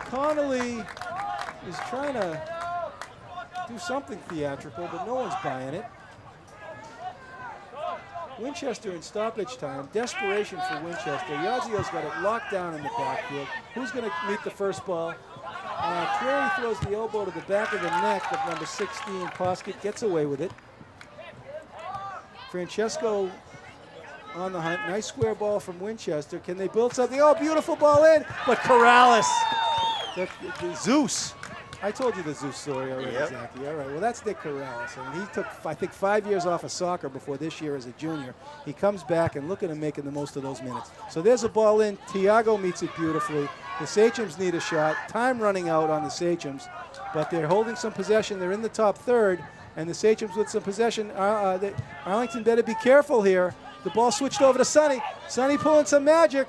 Connolly is trying to do something theatrical, but no one's buying it. Winchester in stoppage time. Desperation for Winchester. Yadzio's got it locked down in the backfield. Who's going to meet the first ball? Cleary throws the elbow to the back of the neck of number 16. Poskett gets away with it. Francesco on the hunt. Nice square ball from Winchester. Can they build something? Oh, beautiful ball in. But Corrales, the Zeus. I told you the Zeus story already, Yep. Zachy. All right, well, that's Nick Corrales. And he took, I think, 5 years off of soccer before this year as a junior. He comes back, and look at him making the most of those minutes. So there's a ball in. Tiago meets it beautifully. The Sachems need a shot. Time running out on the Sachems, but they're holding some possession. They're in the top third, and the Sachems with some possession. Arlington better be careful here. The ball switched over to Sonny. Sonny pulling some magic,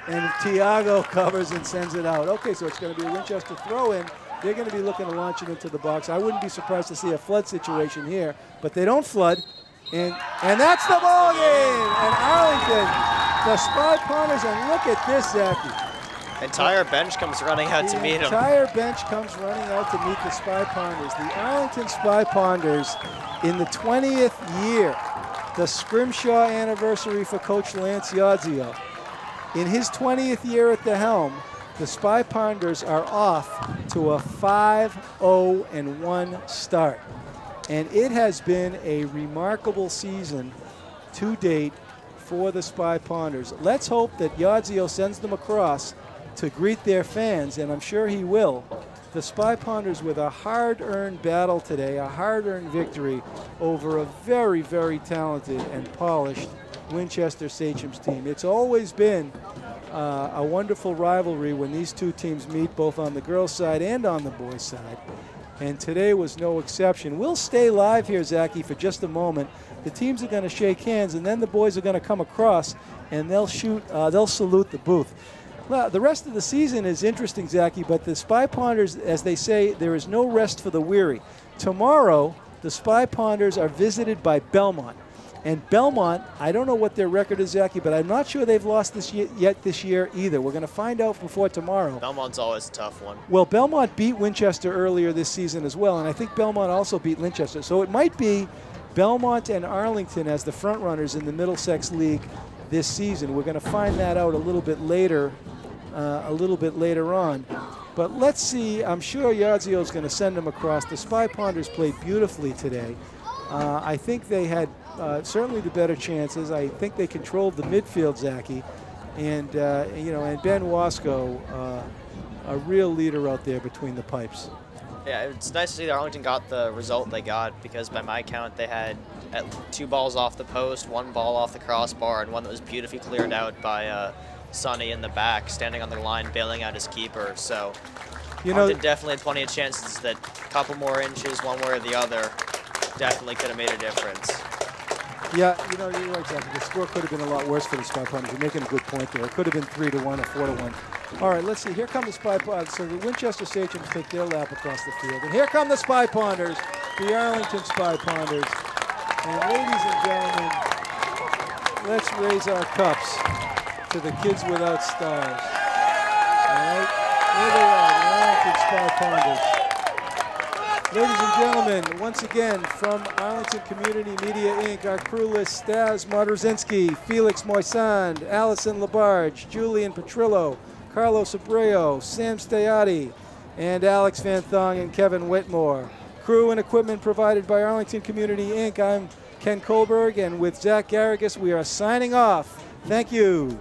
and Tiago covers and sends it out. Okay, so it's going to be a Winchester throw-in. They're going to be looking to launch it into the box. I wouldn't be surprised to see a flood situation here, but they don't flood. And that's the ball game. And Arlington, the Spy Ponders, and look at this, Zachy. Entire bench comes running out to meet him. The entire bench comes running out to meet the Spy Ponders. The Arlington Spy Ponders in the 20th year, the Scrimshaw anniversary for Coach Lance Yadzio. In his 20th year at the helm, the Spy Ponders are off to a 5-0-1 start. And it has been a remarkable season to date for the Spy Ponders. Let's hope that Yadzio sends them across to greet their fans, and I'm sure he will. The Spy Ponders with a hard-earned battle today, a hard-earned victory over a very, very talented and polished Winchester Sachem's team. It's always been a wonderful rivalry when these two teams meet, both on the girls' side and on the boys' side. And today was no exception. We'll stay live here, Zachy, for just a moment. The teams are going to shake hands, and then the boys are going to come across, and they'll salute the booth. Well, the rest of the season is interesting, Zachy, but the Spy Ponders, as they say, there is no rest for the weary. Tomorrow, the Spy Ponders are visited by Belmont. And Belmont, I don't know what their record is, Zachy, but I'm not sure they've lost this year either. We're going to find out before tomorrow. Belmont's always a tough one. Well, Belmont beat Winchester earlier this season as well, and I think Belmont also beat Winchester. So it might be Belmont and Arlington as the front runners in the Middlesex League this season. We're going to find that out a little bit later on. But let's see. I'm sure Yadzio's going to send them across. The Spy Ponders played beautifully today. I think they had certainly the better chances. I think they controlled the midfield, Zachy, and and Ben Wasco, a real leader out there between the pipes. Yeah, it's nice to see that Arlington got the result they got, because by my count they had 2 balls off the post, 1 ball off the crossbar, and one that was beautifully cleared out by Sonny in the back, standing on the line, bailing out his keeper. So Arlington definitely had plenty of chances that a couple more inches one way or the other definitely could have made a difference. Yeah, you're right, Zach. The score could have been a lot worse for the Spy Ponders. You're making a good point there. It could have been 3-1 or 4-1. All right, let's see. Here come the Spy Ponders. So the Winchester Sachems take their lap across the field. And here come the Spy Ponders, the Arlington Spy Ponders. And ladies and gentlemen, let's raise our cups to the kids without stars. All right? Here they are, the Arlington Spy Ponders. Ladies and gentlemen, once again, from Arlington Community Media, Inc., our crew list: Stas Marderzinski, Felix Moisand, Allison Labarge, Julian Petrillo, Carlos Abreu, Sam Stayati, and Alex Van Thong and Kevin Whitmore. Crew and equipment provided by Arlington Community, Inc. I'm Ken Kohlberg, and with Zach Garrigus, we are signing off. Thank you.